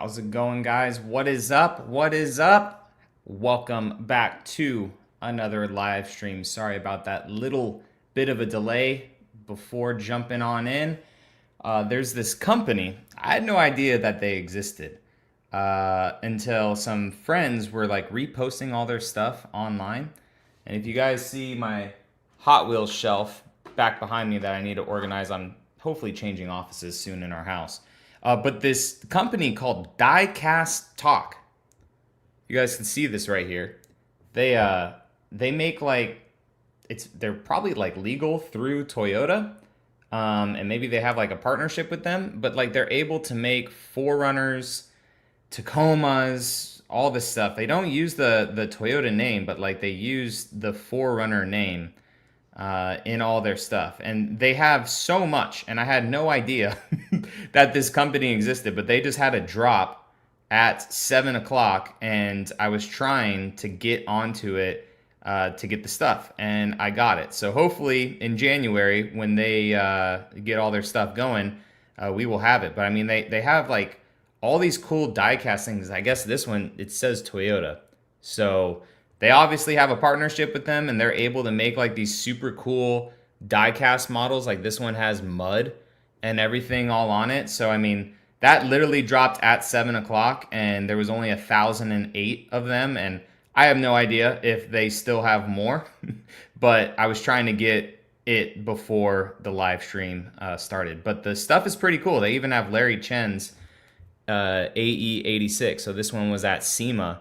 How's it going, guys? What is up? What is up? Welcome back to another live stream. Sorry about that little bit of a delay before jumping on in. There's this company. I had no idea that they existed until some friends were like reposting all their stuff online. And if you guys see my Hot Wheels shelf back behind me that I need to organize, I'm hopefully changing offices soon in our house. But this company called Diecast Talk, you guys can see this right here. They make like they're probably like legal through Toyota, and maybe they have like a partnership with them. But like they're able to make Forerunners, Tacomas, all this stuff. They don't use the Toyota name, but like they use the Forerunner name in all their stuff, and they have so much, and I had no idea that this company existed, but they just had a drop at 7 o'clock, and I was trying to get onto it to get the stuff, and I got it. So hopefully in January, when they get all their stuff going, we will have it. But I mean, they have like all these cool diecast things. I guess this one, it says Toyota, so they obviously have a partnership with them, and they're able to make like these super cool diecast models. Like this one has mud and everything all on it. So I mean, that literally dropped at 7 o'clock, and there was only 1,008 of them. And I have no idea if they still have more, but I was trying to get it before the live stream started. But the stuff is pretty cool. They even have Larry Chen's AE86. So this one was at SEMA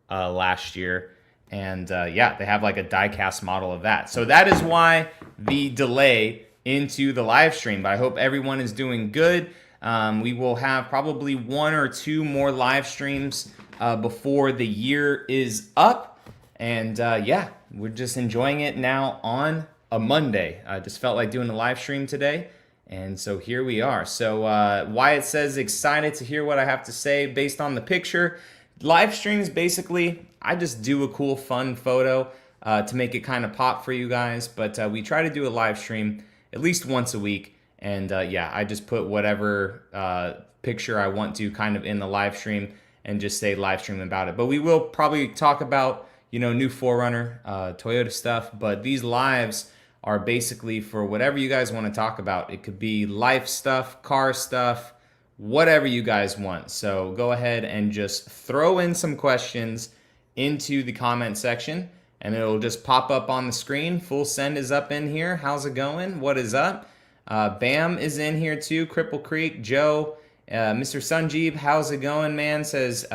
last year. And yeah, they have like a diecast model of that. So that is why the delay into the live stream. But I hope everyone is doing good. We will have probably 1 or 2 more live streams before the year is up. And yeah, we're just enjoying it now on a Monday. I just felt like doing a live stream today. And so here we are. So Wyatt says, excited to hear what I have to say based on the picture. Live streams, basically, I just do a cool, fun photo to make it kind of pop for you guys. But we try to do a live stream at least once a week. And yeah, I just put whatever picture I want to kind of in the live stream and just say live stream about it. But we will probably talk about, you know, new Forerunner, Toyota stuff. But these lives are basically for whatever you guys want to talk about. It could be life stuff, car stuff, whatever you guys want. So go ahead and just throw in some questions into the comment section, and it'll just pop up on the screen. Full Send is up in here. How's it going? What is up? Bam is in here too. Cripple Creek, Joe, Mr. Sunjeeb, how's it going, man? Says,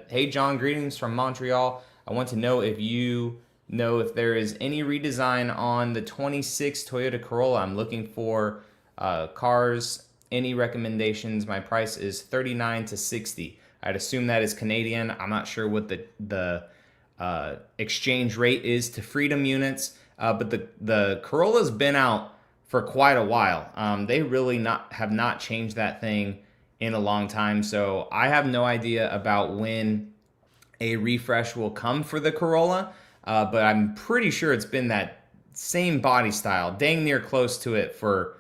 hey John, greetings from Montreal. I want to know if you know if there is any redesign on the 26 Toyota Corolla. I'm looking for cars. Any recommendations? My price is $39 to $60. I'd assume that is Canadian. I'm not sure what the exchange rate is to Freedom units, but the Corolla's been out for quite a while. They really have not changed that thing in a long time, so I have no idea about when a refresh will come for the Corolla, but I'm pretty sure it's been that same body style, dang near close to it for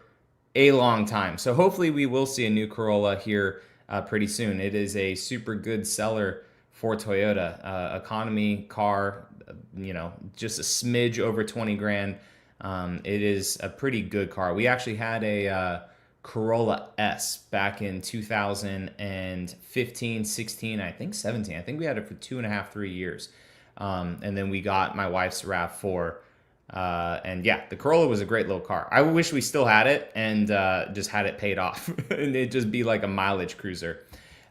a long time. So hopefully we will see a new Corolla here pretty soon. It is a super good seller for Toyota. Economy car, you know, just a smidge over 20 grand. It is a pretty good car. We actually had a Corolla S back in 2015, 16, I think 17. I think we had it for 2.5, 3 years. And then we got my wife's RAV4. And yeah, the Corolla was a great little car. I wish we still had it and just had it paid off and it'd just be like a mileage cruiser.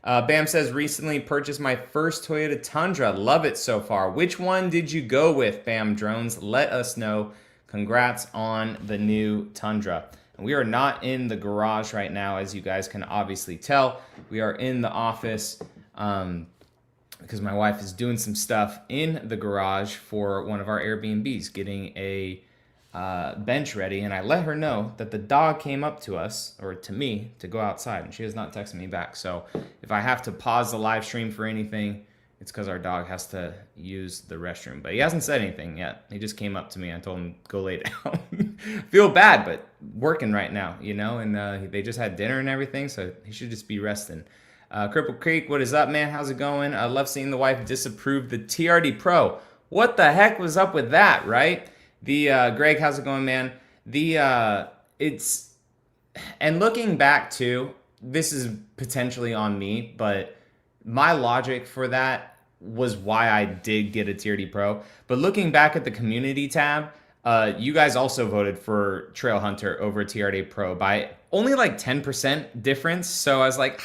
Bam says, recently purchased my first Toyota Tundra. Love it so far. Which one did you go with, Bam Drones? Let us know. Congrats on the new Tundra. And we are not in the garage right now, as you guys can obviously tell. We are in the office. Because my wife is doing some stuff in the garage for one of our Airbnbs, getting a bench ready, and I let her know that the dog came up to us, or to me, to go outside, and she has not texted me back. So if I have to pause the live stream for anything, it's because our dog has to use the restroom. But he hasn't said anything yet. He just came up to me. I told him, go lay down. Feel bad, but working right now, you know, and they just had dinner and everything, so he should just be resting. Cripple Creek, what is up, man? How's it going? I love seeing the wife disapprove the TRD Pro. What the heck was up with that, right? The Greg, how's it going, man? It's and looking back too, this is potentially on me, but my logic for that was why I did get a TRD Pro. But looking back at the community tab, you guys also voted for Trailhunter over TRD Pro by only like 10% difference. So I was like,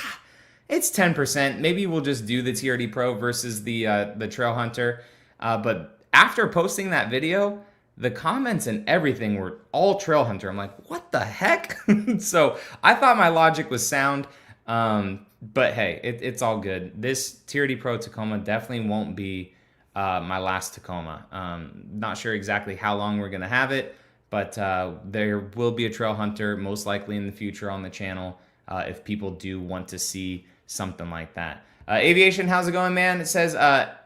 it's 10%. Maybe we'll just do the TRD Pro versus the Trailhunter. But after posting that video, the comments and everything were all Trailhunter. I'm like, what the heck? So I thought my logic was sound. But hey, it's all good. This TRD Pro Tacoma definitely won't be my last Tacoma. Not sure exactly how long we're going to have it, but there will be a Trailhunter most likely in the future on the channel if people do want to see something like that. Aviation, how's it going, man? It says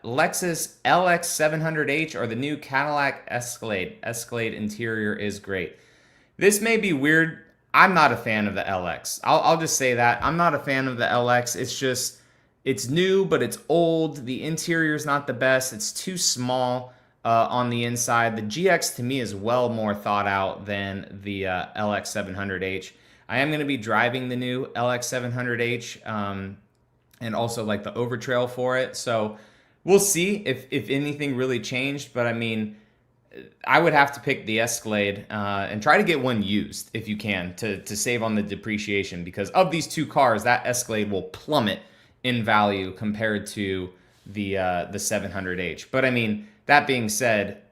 Lexus LX 700H or the new Cadillac Escalade. Escalade interior is great. This may be weird. I'm not a fan of the LX. I'll just say that. I'm not a fan of the LX. It's just, it's new, but it's old. The interior is not the best. It's too small on the inside. The GX to me is well more thought out than the LX 700H. I am going to be driving the new LX 700H and also like the Overtrail for it. So we'll see if anything really changed. But I mean, I would have to pick the Escalade and try to get one used if you can to save on the depreciation, because of these two cars, that Escalade will plummet in value compared to the 700H. But I mean, that being said,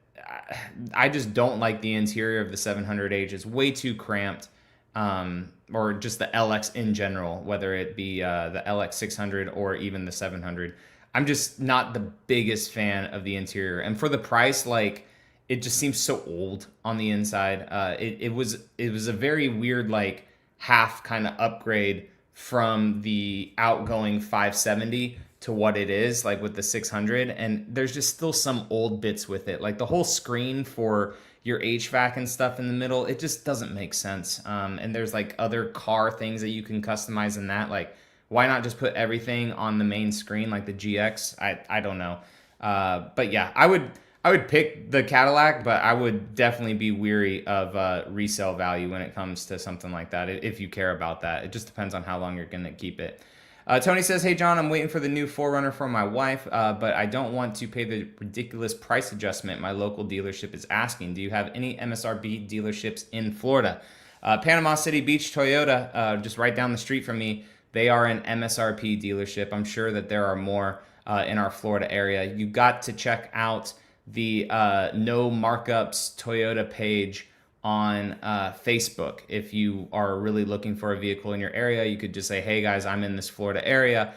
I just don't like the interior of the 700H. It's way too cramped, or just the LX in general, whether it be the LX 600 or even the 700. I'm just not the biggest fan of the interior. And for the price, like, it just seems so old on the inside. It was a very weird, like, half kind of upgrade from the outgoing 570 to what it is like with the 600, and there's just still some old bits with it, like the whole screen for your HVAC and stuff in the middle. It just doesn't make sense. And there's like other car things that you can customize in that. Like, why not just put everything on the main screen like the GX? I don't know. But yeah, I would pick the Cadillac, but I would definitely be weary of resale value when it comes to something like that, if you care about that. It just depends on how long you're going to keep it. Tony says, hey, John, I'm waiting for the new 4Runner for my wife, but I don't want to pay the ridiculous price adjustment my local dealership is asking. Do you have any MSRP dealerships in Florida? Panama City Beach Toyota, just right down the street from me, they are an MSRP dealership. I'm sure that there are more in our Florida area. You got to check out the No Markups Toyota page on Facebook. If you are really looking for a vehicle in your area, you could just say, hey guys, I'm in this Florida area,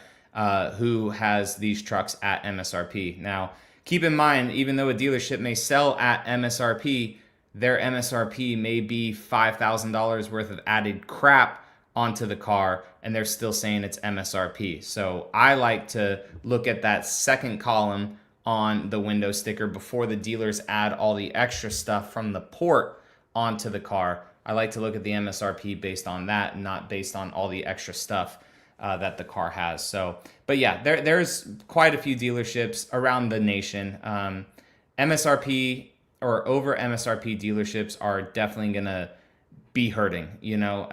who has these trucks at MSRP. Now, keep in mind, even though a dealership may sell at MSRP, their MSRP may be $5,000 worth of added crap onto the car, and they're still saying it's MSRP. So I like to look at that second column on the window sticker before the dealers add all the extra stuff from the port onto the car. I like to look at the MSRP based on that, not based on all the extra stuff that the car has. So, but yeah, there's quite a few dealerships around the nation. MSRP or over MSRP dealerships are definitely gonna be hurting. You know,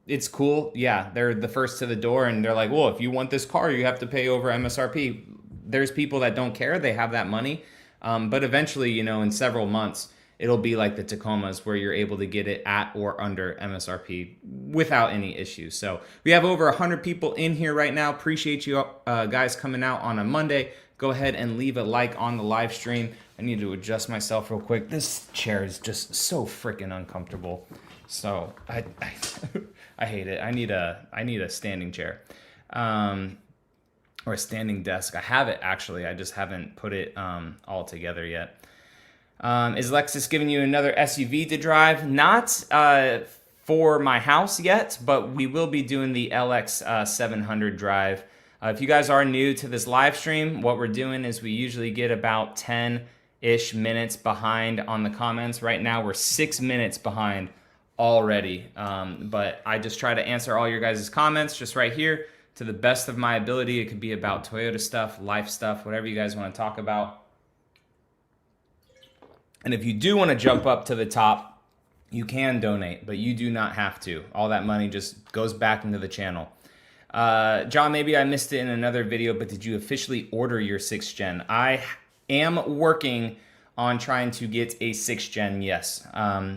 it's cool. Yeah, they're the first to the door, and they're like, well, if you want this car, you have to pay over MSRP. There's people that don't care. They have that money. But eventually, you know, in several months, it'll be like the Tacomas where you're able to get it at or under MSRP without any issues. So we have over 100 people in here right now. Appreciate you guys coming out on a Monday. Go ahead and leave a like on the live stream. I need to adjust myself real quick. This chair is just so freaking uncomfortable. So I hate it. I need a standing chair. Or a standing desk. I have it actually. I just haven't put it all together yet. Is Lexus giving you another SUV to drive? Not for my house yet, but we will be doing the LX 700 drive. If you guys are new to this live stream, what we're doing is we usually get about 10-ish minutes behind on the comments. Right now we're 6 minutes behind already, but I just try to answer all your guys' comments just right here to the best of my ability. It could be about Toyota stuff, life stuff, whatever you guys want to talk about. And if you do want to jump up to the top, you can donate, but you do not have to. All that money just goes back into the channel. John, maybe I missed it in another video, but did you officially order your 6th gen? I am working on trying to get a 6th gen, yes.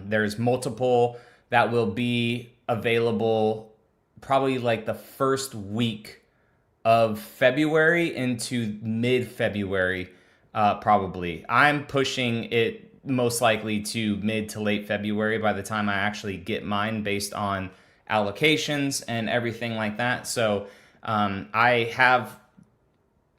There's multiple that will be available probably like the first week of February into mid-February, probably. I'm pushing it most likely to mid to late February by the time I actually get mine based on allocations and everything like that. So I have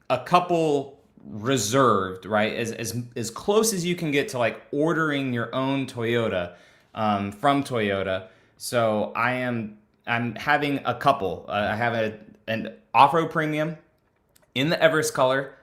a couple reserved, right? As close as you can get to like ordering your own Toyota from Toyota. So I'm having a couple. I have an off-road premium in the Everest color,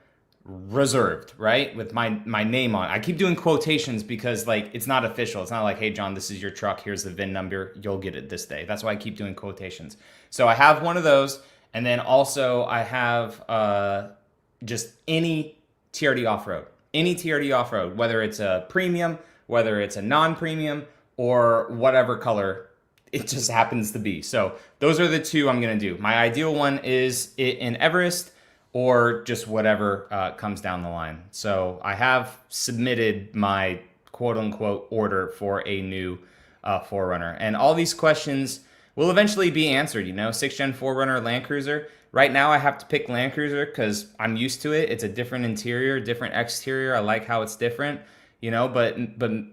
reserved, right, with my name on it. I keep doing quotations because like it's not official. It's not like, hey John, this is your truck, here's the VIN number, you'll get it this day. That's why I keep doing quotations. So I have one of those, and then also I have just any TRD off-road. Any TRD off-road, whether it's a premium, whether it's a non-premium, or whatever color it just happens to be. So those are the two I'm gonna do. My ideal one is it in Everest, or just whatever comes down the line. So I have submitted my quote-unquote order for a new 4Runner. And all these questions will eventually be answered, you know, 6th gen 4Runner Land Cruiser. Right now I have to pick Land Cruiser because I'm used to it. It's a different interior, different exterior. I like how it's different, you know, but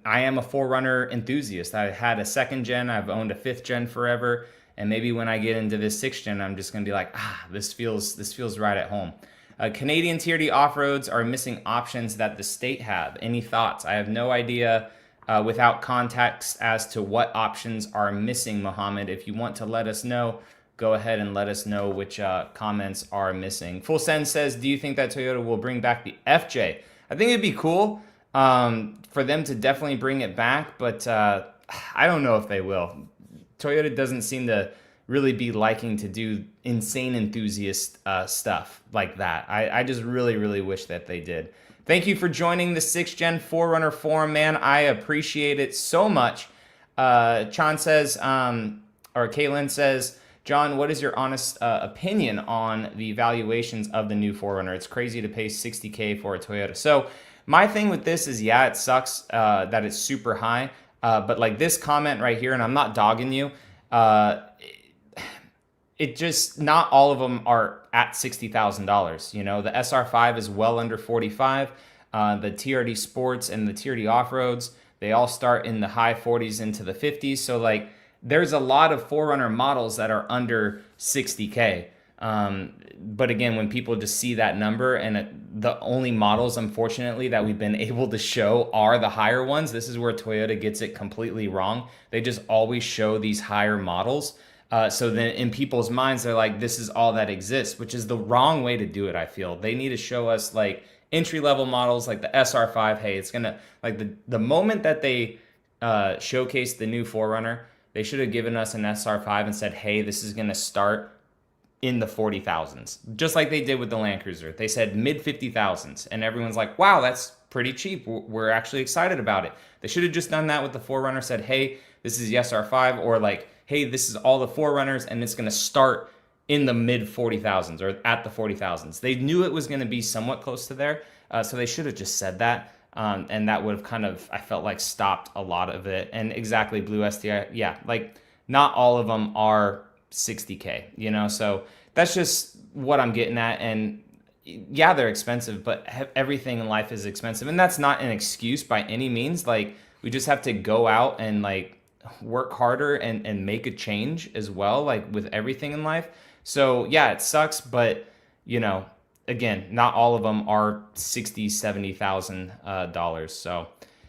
I am a 4Runner enthusiast. I had a 2nd gen, I've owned a 5th gen forever. And maybe when I get into this 6th gen, I'm just gonna be like, this feels right at home. Canadian TRD off-roads are missing options that the state have. Any thoughts? I have no idea without context as to what options are missing, Mohammed. If you want to let us know, go ahead and let us know which comments are missing. Full Send says, do you think that Toyota will bring back the FJ? I think it'd be cool for them to definitely bring it back, but I don't know if they will. Toyota doesn't seem to really be liking to do insane enthusiast stuff like that. I just really wish that they did. Thank you for joining the 6th gen 4Runner forum, man. I appreciate it so much. Chan says, or Caitlin says, John, what is your honest opinion on the valuations of the new 4Runner? It's crazy to pay $60K for a Toyota. So my thing with this is, yeah, it sucks that it's super high. But like this comment right here, and I'm not dogging you, it just, not all of them are at $60,000. You know, the SR5 is well under 45. The TRD Sports and the TRD Off-Roads, they all start in the high 40s into the 50s. So like there's a lot of 4Runner models that are under 60K. But again, when people just see that number, and the only models, unfortunately, that we've been able to show are the higher ones. This is where Toyota gets it completely wrong. They just always show these higher models. So then in people's minds, they're like, this is all that exists, which is the wrong way to do it, I feel. They need to show us like entry-level models like the SR5. Hey, it's gonna, like the moment that they showcased the new 4Runner, they should have given us an SR5 and said, hey, this is gonna start in the 40,000s, just like they did with the Land Cruiser. They said mid 50,000s, and everyone's like, wow, that's pretty cheap. We're actually excited about it. They should have just done that with the 4Runner, said, hey, this is the SR5, or like, hey, this is all the 4Runners, and it's gonna start in the mid 40,000s or at the 40,000s. They knew it was gonna be somewhat close to there, so they should have just said that, and that would have kind of, I felt like, stopped a lot of it. And exactly, Blue STI, yeah, like not all of them are 60K, you know, so that's just what I'm getting at. And yeah, they're expensive, but everything in life is expensive, and that's not an excuse by any means. Like, we just have to go out and like work harder and make a change as well, like with everything in life. So yeah, it sucks, but you know, again, not all of them are $60,000-$70,000. So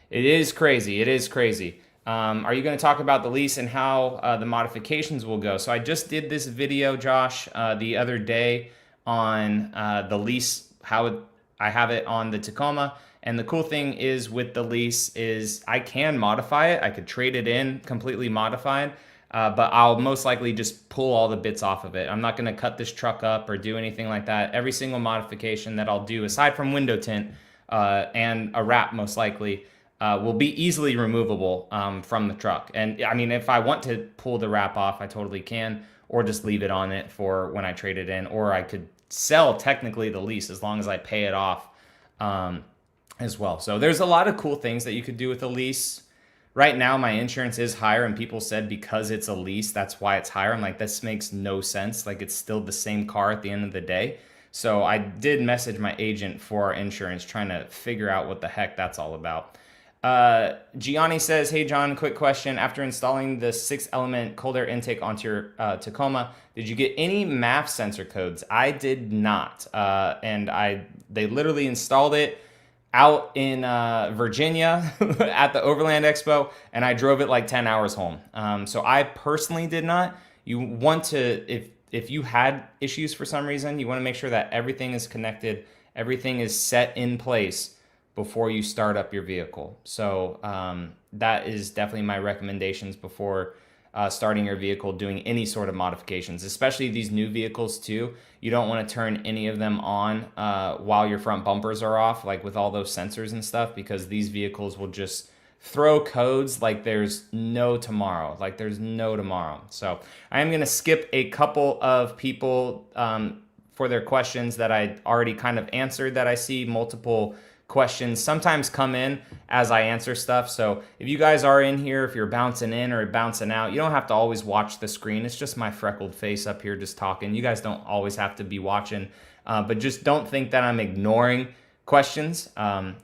it is crazy. It is crazy. Are you going to talk about the lease and how the modifications will go? So I just did this video, Josh, the other day on the lease, how I have it on the Tacoma. And the cool thing is with the lease is I can modify it. I could trade it in completely modified. but I'll most likely just pull all the bits off of it. I'm not going to cut this truck up or do anything like that. Every single modification that I'll do, aside from window tint and a wrap most likely, will be easily removable from the truck. And I mean, if I want to pull the wrap off, I totally can, or just leave it on it for when I trade it in, or I could sell technically the lease as long as I pay it off as well. So there's a lot of cool things that you could do with a lease. Right now, my insurance is higher, and people said because it's a lease, that's why it's higher. I'm like, this makes no sense. Like, it's still the same car at the end of the day. So I did message my agent for our insurance, trying to figure out what the heck that's all about. Gianni says, hey John, quick question. After installing the 6-element cold air intake onto your Tacoma, did you get any MAF sensor codes? I did not. And they literally installed it out in Virginia at the Overland Expo, and I drove it like 10 hours home. So I personally did not. You want to, if you had issues for some reason, you want to make sure that everything is connected, everything is set in place before you start up your vehicle. So that is definitely my recommendations before starting your vehicle, doing any sort of modifications, especially these new vehicles too. You don't want to turn any of them on while your front bumpers are off, like with all those sensors and stuff, because these vehicles will just throw codes like there's no tomorrow. So I am going to skip a couple of people for their questions that I already kind of answered, that I see multiple questions sometimes come in as I answer stuff. So if you guys are in here, if you're bouncing in or bouncing out, you don't have to always watch the screen. It's just my freckled face up here just talking. You guys don't always have to be watching, but just don't think that I'm ignoring questions.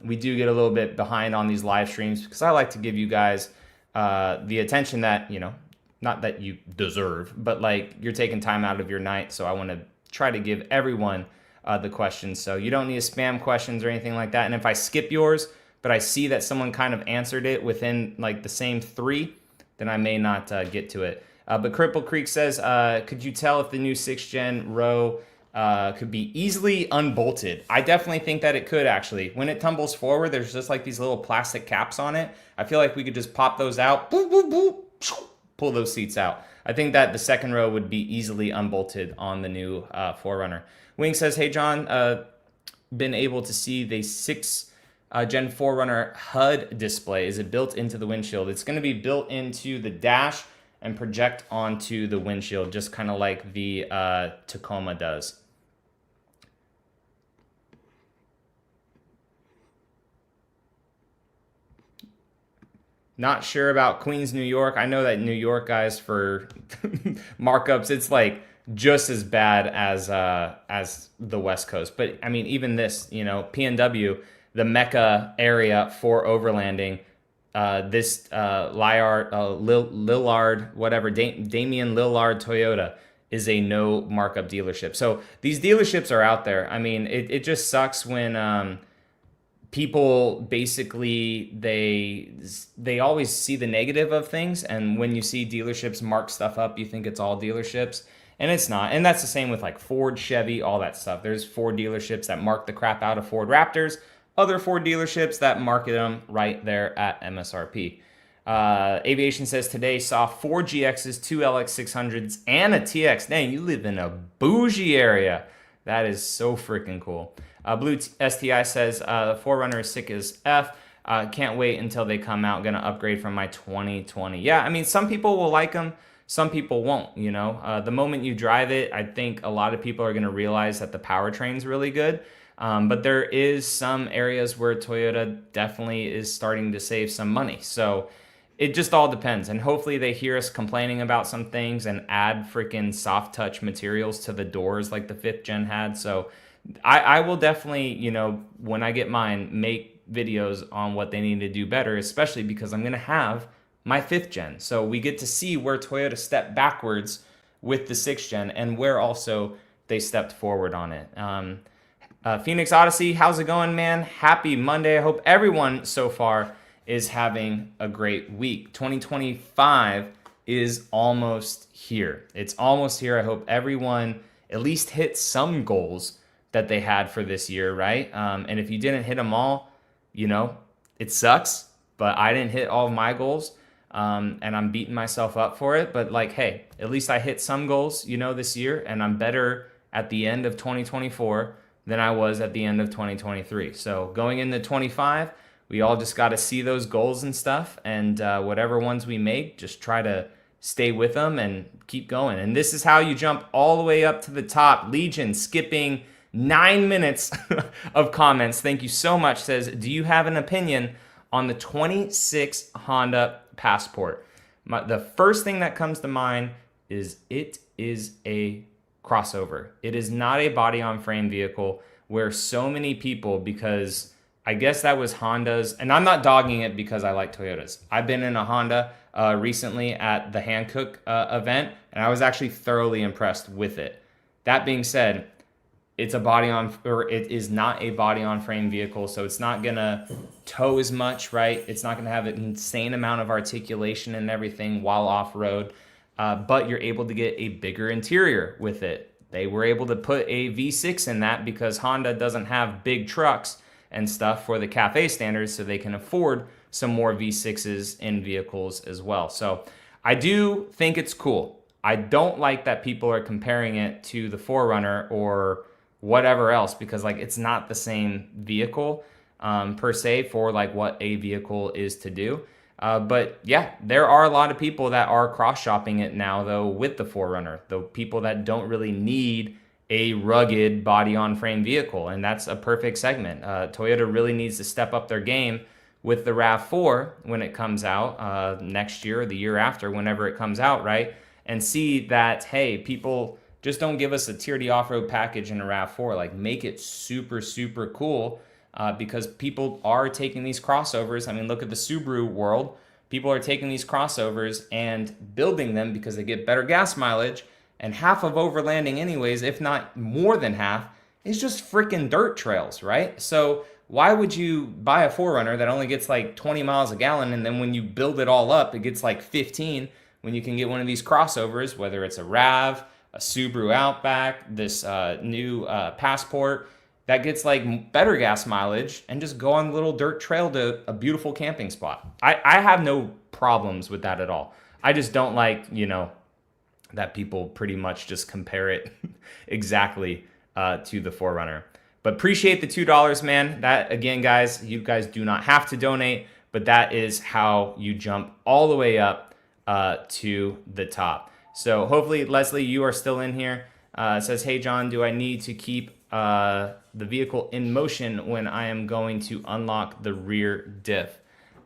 We do get a little bit behind on these live streams because I like to give you guys the attention that, you know, not that you deserve, but like you're taking time out of your night. So I want to try to give everyone the questions. So you don't need to spam questions or anything like that. And if I skip yours, but I see that someone kind of answered it within like the same 3, then I may not get to it. But Cripple Creek says, could you tell if the new 6th gen row could be easily unbolted? I definitely think that it could actually. When it tumbles forward, there's just like these little plastic caps on it. I feel like we could just pop those out, boop, boop, boop, pull those seats out. I think that the 2nd row would be easily unbolted on the new 4Runner. Wing says, hey John, been able to see the 6 Gen 4Runner HUD display. Is it built into the windshield? It's going to be built into the dash and project onto the windshield, just kind of like the Tacoma does. Not sure about Queens, New York. I know that New York, guys, for markups, it's like just as bad as the West Coast. But I mean, even this, you know, PNW, the Mecca area for overlanding, this Lillard, whatever, Damian Lillard Toyota is a no markup dealership. So these dealerships are out there. I mean, it just sucks when people basically, they always see the negative of things. And when you see dealerships mark stuff up, you think it's all dealerships. And it's not. And that's the same with like Ford, Chevy, all that stuff. There's Ford dealerships that mark the crap out of Ford Raptors. Other Ford dealerships that market them right there at MSRP. Aviation says today saw 4 GXs, 2 LX600s, and a TX. Dang, you live in a bougie area. That is so freaking cool. Blue STI says the 4Runner is sick as F. Can't wait until they come out. Gonna upgrade from my 2020. Yeah, I mean, some people will like them. Some people won't, you know. The moment you drive it, I think a lot of people are going to realize that the powertrain's really good. But there is some areas where Toyota definitely is starting to save some money. So it just all depends. And hopefully they hear us complaining about some things and add freaking soft touch materials to the doors like the 5th gen had. So I will definitely, you know, when I get mine, make videos on what they need to do better, especially because I'm going to have my 5th gen. So we get to see where Toyota stepped backwards with the 6th gen and where also they stepped forward on it. Phoenix Odyssey, how's it going, man? Happy Monday. I hope everyone so far is having a great week. 2025 is almost here. It's almost here. I hope everyone at least hit some goals that they had for this year, right? And if you didn't hit them all, you know, it sucks, but I didn't hit all of my goals. and I'm beating myself up for it. But like, hey, at least I hit some goals, this year, and I'm better at the end of 2024 than I was at the end of 2023. So going into 25, we all just got to see those goals and stuff, and whatever ones we make, just try to stay with them and keep going. And this is how you jump all the way up to the top. Legion skipping 9 minutes of comments. Thank you so much. Says, do you have an opinion on the 26 Honda Passport? The first thing that comes to mind is it is a crossover. It is not a body on frame vehicle, where so many people, because I guess that was Honda's, and I'm not dogging it because I like Toyotas. I've been in a Honda recently at the Hankook event, and I was actually thoroughly impressed with it. That being said, it is not a body on frame vehicle, so it's not gonna tow as much, right? It's not gonna have an insane amount of articulation and everything while off road, but you're able to get a bigger interior with it. They were able to put a V6 in that because Honda doesn't have big trucks and stuff for the cafe standards, so they can afford some more V6s in vehicles as well. So I do think it's cool. I don't like that people are comparing it to the 4Runner or whatever else, because like it's not the same vehicle per se for like what a vehicle is to do. But yeah, there are a lot of people that are cross-shopping it now though with the 4Runner, the people that don't really need a rugged body-on-frame vehicle, and that's a perfect segment. Toyota really needs to step up their game with the RAV4 when it comes out next year or the year after, whenever it comes out, right? And see that, hey, people just don't give us a TRD off-road package in a RAV4. Like, make it super, super cool because people are taking these crossovers. I mean, look at the Subaru world. People are taking these crossovers and building them because they get better gas mileage. And half of overlanding anyways, if not more than half, is just freaking dirt trails, right? So why would you buy a 4Runner that only gets like 20 miles a gallon, and then when you build it all up, it gets like 15, when you can get one of these crossovers, whether it's a RAV, a Subaru Outback, this new Passport, that gets like better gas mileage, and just go on a little dirt trail to a beautiful camping spot. I have no problems with that at all. I just don't like, that people pretty much just compare it exactly to the 4Runner. But appreciate the $2, man. That, again, guys, you guys do not have to donate, but that is how you jump all the way up to the top. So hopefully, Leslie, you are still in here. It says, hey, John, do I need to keep the vehicle in motion when I am going to unlock the rear diff?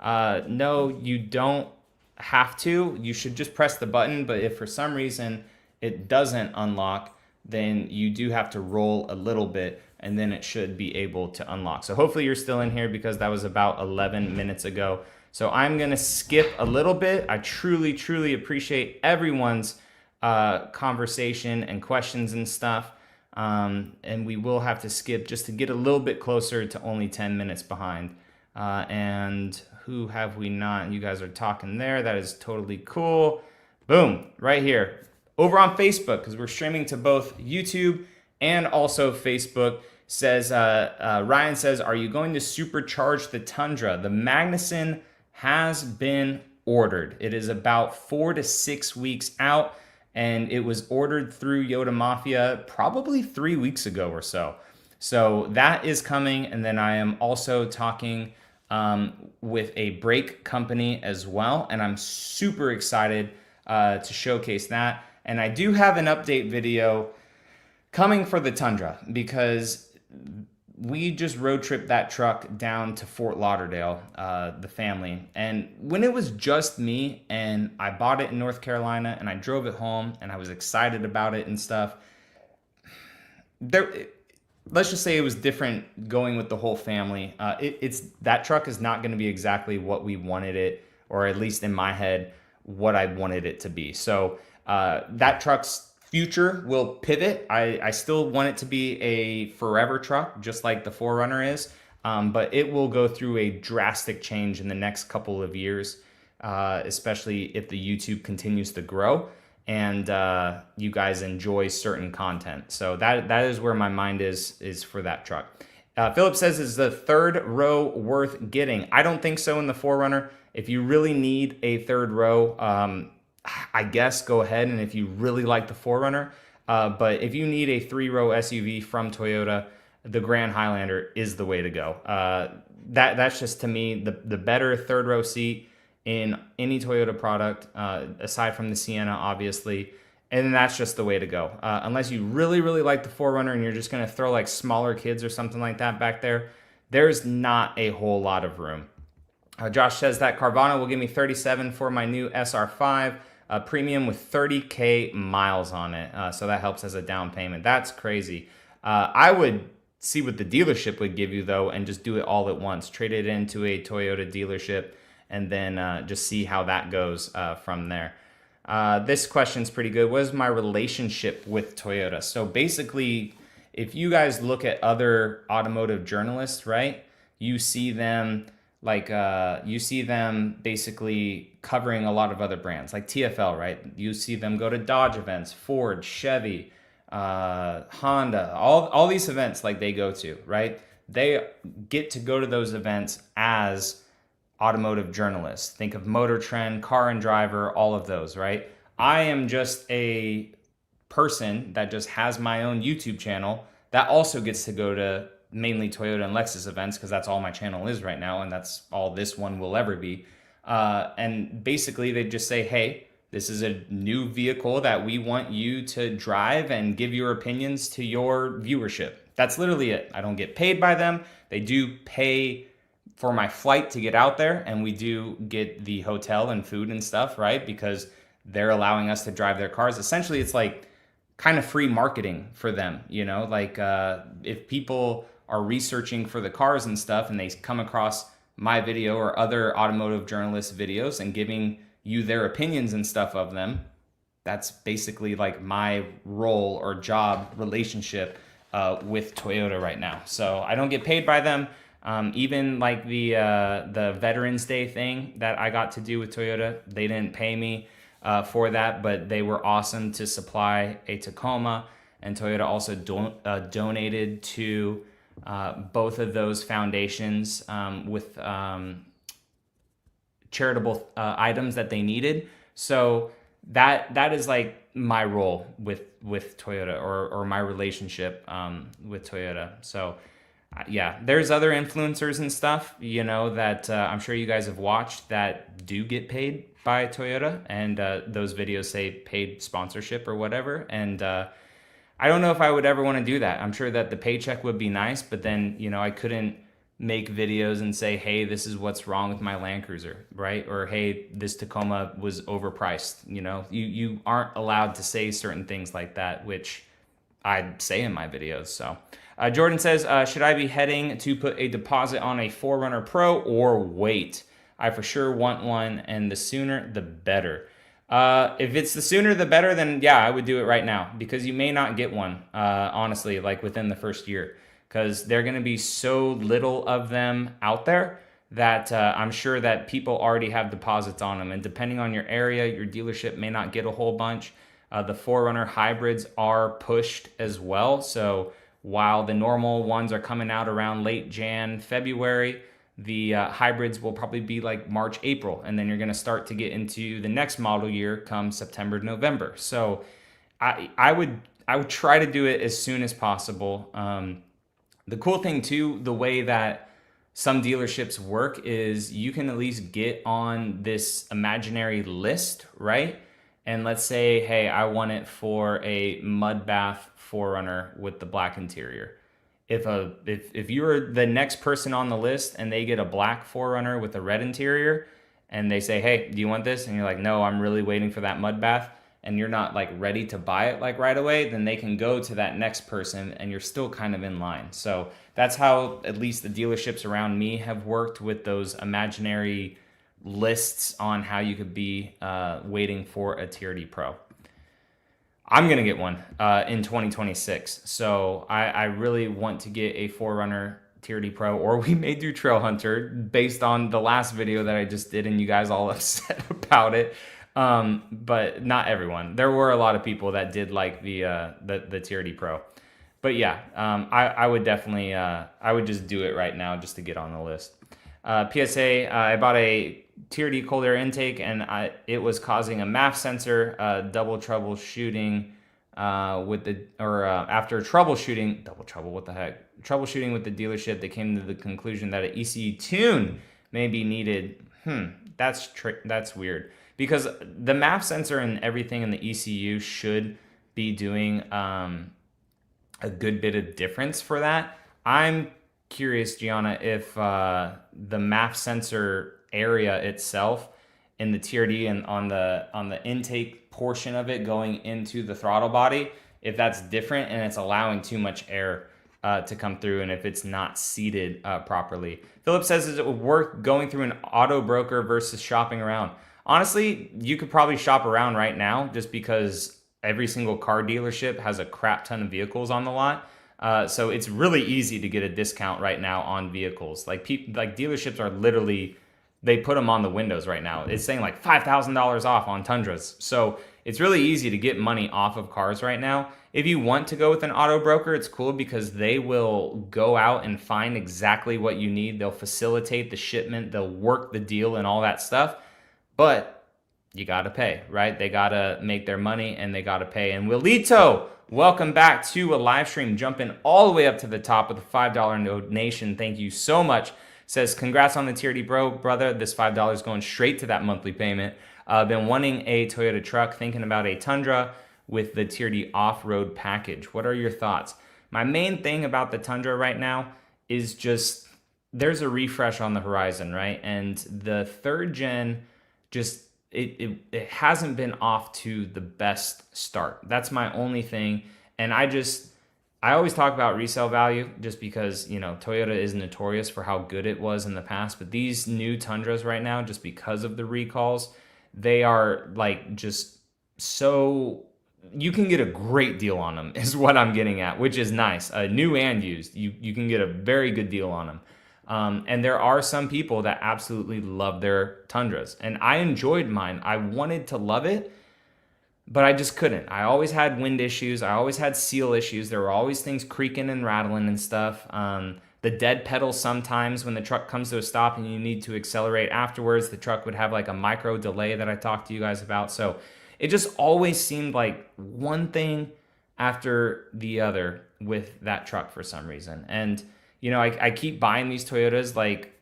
No, you don't have to. You should just press the button, but if for some reason it doesn't unlock, then you do have to roll a little bit, and then it should be able to unlock. So hopefully you're still in here, because that was about 11 minutes ago. So I'm gonna skip a little bit. I truly, truly appreciate everyone's conversation and questions and stuff. And we will have to skip just to get a little bit closer to only 10 minutes behind. And who have we not? You guys are talking there. That is totally cool. Boom, right here. Over on Facebook, because we're streaming to both YouTube and also Facebook, says Ryan says, are you going to supercharge the Tundra? The Magnuson has been ordered. It is about 4 to 6 weeks out, and it was ordered through Yota Mafia probably 3 weeks ago or so. So that is coming, and then I am also talking with a brake company as well, and I'm super excited to showcase that. And I do have an update video coming for the Tundra, because we just road tripped that truck down to Fort Lauderdale, the family. And when it was just me, and I bought it in North Carolina, and I drove it home, and I was excited about it and stuff, let's just say it was different going with the whole family. That truck is not going to be exactly what we wanted it, or at least in my head, what I wanted it to be. So that truck's future will pivot. I still want it to be a forever truck, just like the 4Runner is, but it will go through a drastic change in the next couple of years, especially if the YouTube continues to grow and you guys enjoy certain content. So that is where my mind is for that truck. Philip says, is the third row worth getting? I don't think so in the 4Runner. If you really need a third row, I guess go ahead, and if you really like the 4Runner, but if you need a 3-row SUV from Toyota, the Grand Highlander is the way to go. That's just, to me, the better third row seat in any Toyota product, aside from the Sienna, obviously. And that's just the way to go. Unless you really, really like the 4Runner and you're just going to throw like smaller kids or something like that back there, there's not a whole lot of room. Josh says that Carvana will give me $37,000 for my new SR5 premium with 30K miles on it. So that helps as a down payment. That's crazy. I would see what the dealership would give you, though, and just do it all at once. Trade it into a Toyota dealership and then just see how that goes from there. This question's pretty good. What is my relationship with Toyota? So basically, if you guys look at other automotive journalists, right, you see them basically covering a lot of other brands like TFL, right? You see them go to Dodge events, Ford, Chevy, Honda, all these events like they go to, right? They get to go to those events as automotive journalists. Think of Motor Trend, Car and Driver, all of those, right? I am just a person that just has my own YouTube channel that also gets to go to mainly Toyota and Lexus events, because that's all my channel is right now, and that's all this one will ever be. And basically they just say, hey, this is a new vehicle that we want you to drive and give your opinions to your viewership. That's literally it. I don't get paid by them. They do pay for my flight to get out there, and we do get the hotel and food and stuff, right? Because they're allowing us to drive their cars. Essentially, it's like kind of free marketing for them, you know? Like if people are researching for the cars and stuff and they come across my video or other automotive journalist videos and giving you their opinions and stuff of them, that's basically like my role or job relationship with Toyota right now. So I don't get paid by them. Even like the Veterans Day thing that I got to do with Toyota, they didn't pay me for that, but they were awesome to supply a Tacoma, and Toyota also donated to both of those foundations with charitable items that they needed. So that is like my role with Toyota, or my relationship with Toyota. So yeah, there's other influencers and stuff, you know, that I'm sure you guys have watched that do get paid by Toyota, and those videos say paid sponsorship or whatever. And I don't know if I would ever want to do that. I'm sure that the paycheck would be nice, but then, you know, I couldn't make videos and say, hey, this is what's wrong with my Land Cruiser, right? Or, hey, this Tacoma was overpriced. You know, you aren't allowed to say certain things like that, which I say in my videos. So Jordan says, should I be heading to put a deposit on a 4Runner Pro or wait? I for sure want one, and the sooner the better. If it's the sooner the better, then yeah, I would do it right now, because you may not get one, honestly, like within the first year, because they're going to be so little of them out there that I'm sure that people already have deposits on them. And depending on your area, your dealership may not get a whole bunch. The 4Runner hybrids are pushed as well. So while the normal ones are coming out around late Jan, February, the hybrids will probably be like March, April, and then you're going to start to get into the next model year come September, November. So I would try to do it as soon as possible. The cool thing too, the way that some dealerships work is you can at least get on this imaginary list, right? And let's say, hey, I want it for a mud bath 4Runner with the black interior. If you're the next person on the list and they get a black 4Runner with a red interior and they say, hey, do you want this? And you're like, no, I'm really waiting for that mud bath, and you're not like ready to buy it like right away, then they can go to that next person and you're still kind of in line. So that's how at least the dealerships around me have worked with those imaginary lists on how you could be waiting for a TRD Pro. I'm going to get one in 2026. So I really want to get a 4Runner TRD Pro, or we may do Trailhunter based on the last video that I just did and you guys all upset about it. But not everyone. There were a lot of people that did like the TRD Pro. But yeah, I would definitely, I would just do it right now just to get on the list. PSA, I bought a TRD cold air intake, and it was causing a MAF sensor double troubleshooting after troubleshooting with the dealership, they came to the conclusion that an ECU tune may be needed. That's weird, because the MAF sensor and everything in the ECU should be doing a good bit of difference for that. I'm curious, Gianna, if the MAF sensor area itself in the TRD and on the intake portion of it going into the throttle body, if that's different and it's allowing too much air to come through, and if it's not seated properly. Philip says, is it worth going through an auto broker versus shopping around? Honestly, you could probably shop around right now, just because every single car dealership has a crap ton of vehicles on the lot. So it's really easy to get a discount right now on vehicles. Like dealerships are literally, they put them on the windows right now. It's saying like $5,000 off on Tundras. So it's really easy to get money off of cars right now. If you want to go with an auto broker, it's cool because they will go out and find exactly what you need. They'll facilitate the shipment. They'll work the deal and all that stuff. But you got to pay, right? They got to make their money and they got to pay. And Willito, welcome back to a live stream, jumping all the way up to the top with a $5 donation. Thank you so much. Says, congrats on the TRD Pro, brother. This $5 is going straight to that monthly payment. Been wanting a Toyota truck, thinking about a Tundra with the TRD off-road package. What are your thoughts? My main thing about the Tundra right now is just there's a refresh on the horizon, right? And the third gen just it hasn't been off to the best start. That's my only thing. And I always talk about resale value just because, you know, Toyota is notorious for how good it was in the past. But these new Tundras right now, just because of the recalls, they are like just so, you can get a great deal on them is what I'm getting at, which is nice. New and used, you can get a very good deal on them. And there are some people that absolutely love their Tundras. And I enjoyed mine. I wanted to love it, but I just couldn't. I always had wind issues. I always had seal issues. There were always things creaking and rattling and stuff. The dead pedal, sometimes when the truck comes to a stop and you need to accelerate afterwards, the truck would have like a micro delay that I talked to you guys about. So it just always seemed like one thing after the other with that truck for some reason. And you know, I keep buying these Toyotas like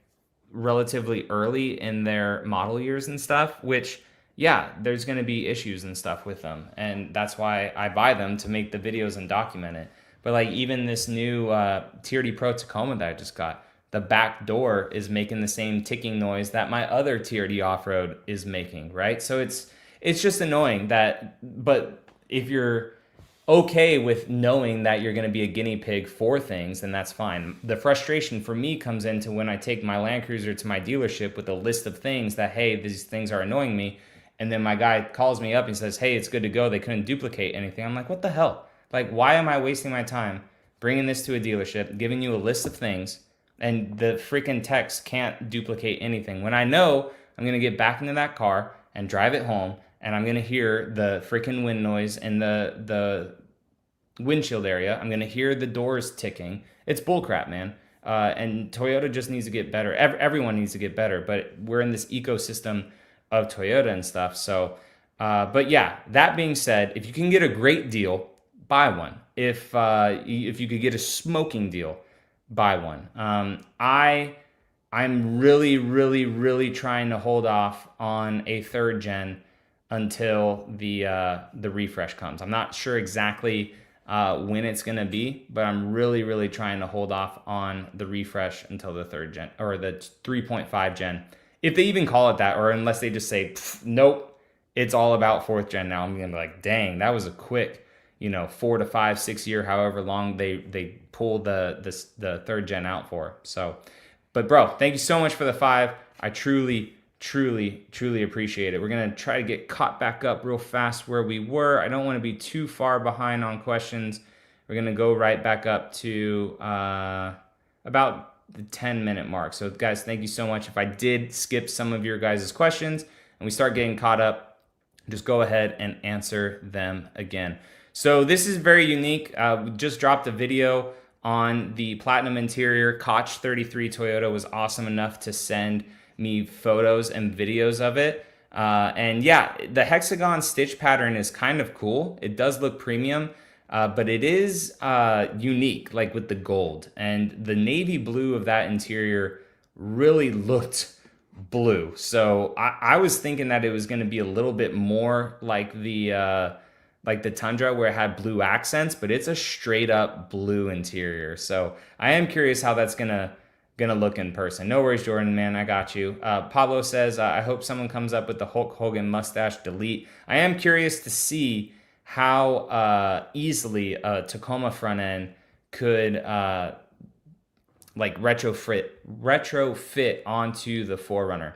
relatively early in their model years and stuff, which, yeah, there's going to be issues and stuff with them. And that's why I buy them, to make the videos and document it. But like even this new TRD Pro Tacoma that I just got, the back door is making the same ticking noise that my other TRD off-road is making, right? So it's just annoying that, but if you're okay with knowing that you're going to be a guinea pig for things, then that's fine. The frustration for me comes into when I take my Land Cruiser to my dealership with a list of things that, hey, these things are annoying me. And then my guy calls me up and says, hey, it's good to go. They couldn't duplicate anything. I'm like, what the hell? Like, why am I wasting my time bringing this to a dealership, giving you a list of things, and the freaking techs can't duplicate anything when I know I'm going to get back into that car and drive it home, and I'm going to hear the freaking wind noise in the windshield area. I'm going to hear the doors ticking. It's bullcrap, man. And Toyota just needs to get better. Everyone needs to get better, but we're in this ecosystem of Toyota and stuff. So, but yeah, that being said, if you can get a great deal, buy one. If you could get a smoking deal, buy one. I'm really trying to hold off on a third gen until the refresh comes. I'm not sure exactly when it's going to be, but I'm really trying to hold off on the refresh until the third gen, or the 3.5 gen, if they even call it that, or unless they just say, nope, it's all about fourth gen now. I'm going to be like, dang, that was a quick, 4 to 5, 6 year, however long they pull the third gen out for. So, but bro, thank you so much for the 5. I truly appreciate it. We're going to try to get caught back up real fast where we were. I don't want to be too far behind on questions. We're going to go right back up to about the 10-minute mark. So guys, thank you so much. If I did skip some of your guys' questions and we start getting caught up, just go ahead and answer them again. So this is very unique. We just dropped a video on the Platinum Interior. Koch 33 Toyota was awesome enough to send me photos and videos of it. And yeah, the hexagon stitch pattern is kind of cool. It does look premium, but it is unique, like with the gold. And the navy blue of that interior really looked blue. So I was thinking that it was going to be a little bit more like the Tundra where it had blue accents, but it's a straight up blue interior. So I am curious how that's gonna look in person. No worries, Jordan, man, I got you. Pablo says, I hope someone comes up with the Hulk Hogan mustache delete. I am curious to see how easily a Tacoma front end could like retrofit onto the 4Runner.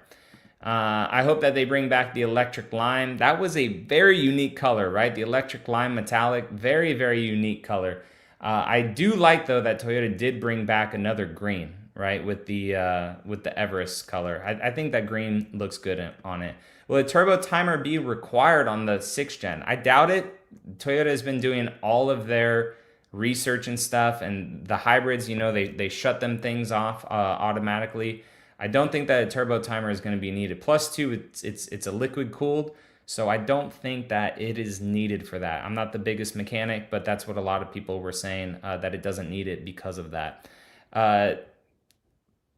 I hope that they bring back the electric lime. That was a very unique color, right? The electric lime metallic, very, very unique color. I do like though that Toyota did bring back another green, right? With the Everest color. I think that green looks good on it. Will a turbo timer be required on the 6th gen? I doubt it. Toyota has been doing all of their research and stuff, and the hybrids, you know, they shut them things off automatically. I don't think that a turbo timer is going to be needed. Plus two, it's a liquid cooled, so I don't think that it is needed for that. I'm not the biggest mechanic, but that's what a lot of people were saying, that it doesn't need it because of that.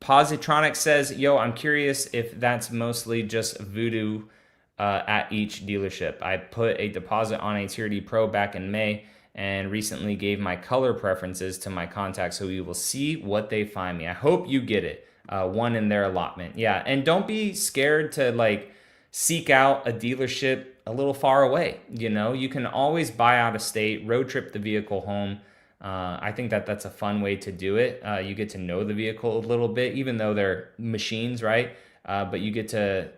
Positronic says, yo, I'm curious if that's mostly just voodoo at each dealership. I put a deposit on a TRD Pro back in May and recently gave my color preferences to my contacts, so we will see what they find me. I hope you get it. One in their allotment. Yeah, and don't be scared to like seek out a dealership a little far away. You know, you can always buy out of state, road trip the vehicle home. I think that that's a fun way to do it. You get to know the vehicle a little bit, even though they're machines, right? But you get to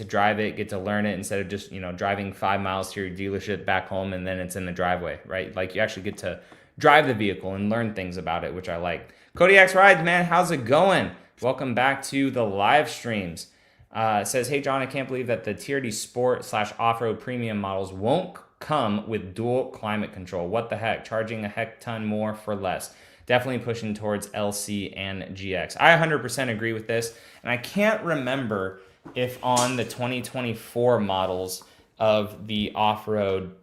drive it, get to learn it instead of just, you know, driving 5 miles to your dealership back home and then it's in the driveway, right? Like you actually get to drive the vehicle and learn things about it, which I like. Kodiak's Rides, man, how's it going? Welcome back to the live streams. It says, hey, John, I can't believe that the TRD Sport / off-road premium models won't come with dual climate control. What the heck? Charging a heck ton more for less. Definitely pushing towards LC and GX. I 100% agree with this. And I can't remember if on the 2024 models of the off-road,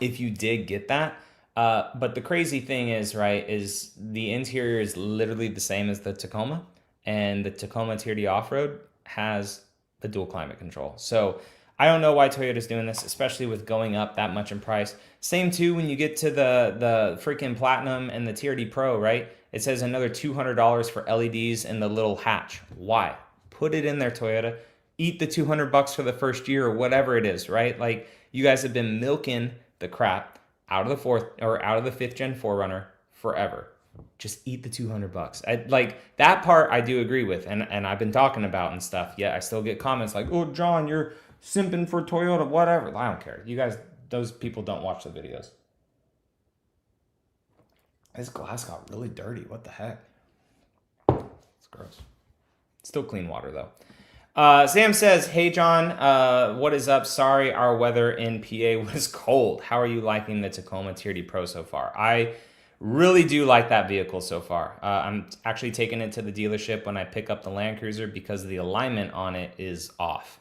if you did get that. But the crazy thing is, right, is the interior is literally the same as the Tacoma. And the Tacoma TRD Off-Road has a dual climate control. So I don't know why Toyota's doing this, especially with going up that much in price. Same too when you get to the freaking Platinum and the TRD Pro, right? It says another $200 for LEDs and the little hatch. Why? Put it in there, Toyota. Eat the $200 for the first year or whatever it is, right? Like you guys have been milking the crap out of the 5th gen 4Runner forever. Just eat the $200. Like that part I do agree with, and I've been talking about and stuff. Yet I still get comments like, oh, John, you're simping for Toyota, whatever. I don't care. You guys, those people don't watch the videos. This glass got really dirty. What the heck? It's gross. Still clean water though. Sam says, hey John, what is up? Sorry, our weather in PA was cold. How are you liking the Tacoma TRD Pro so far? I really do like that vehicle so far. I'm actually taking it to the dealership when I pick up the Land Cruiser because the alignment on it is off.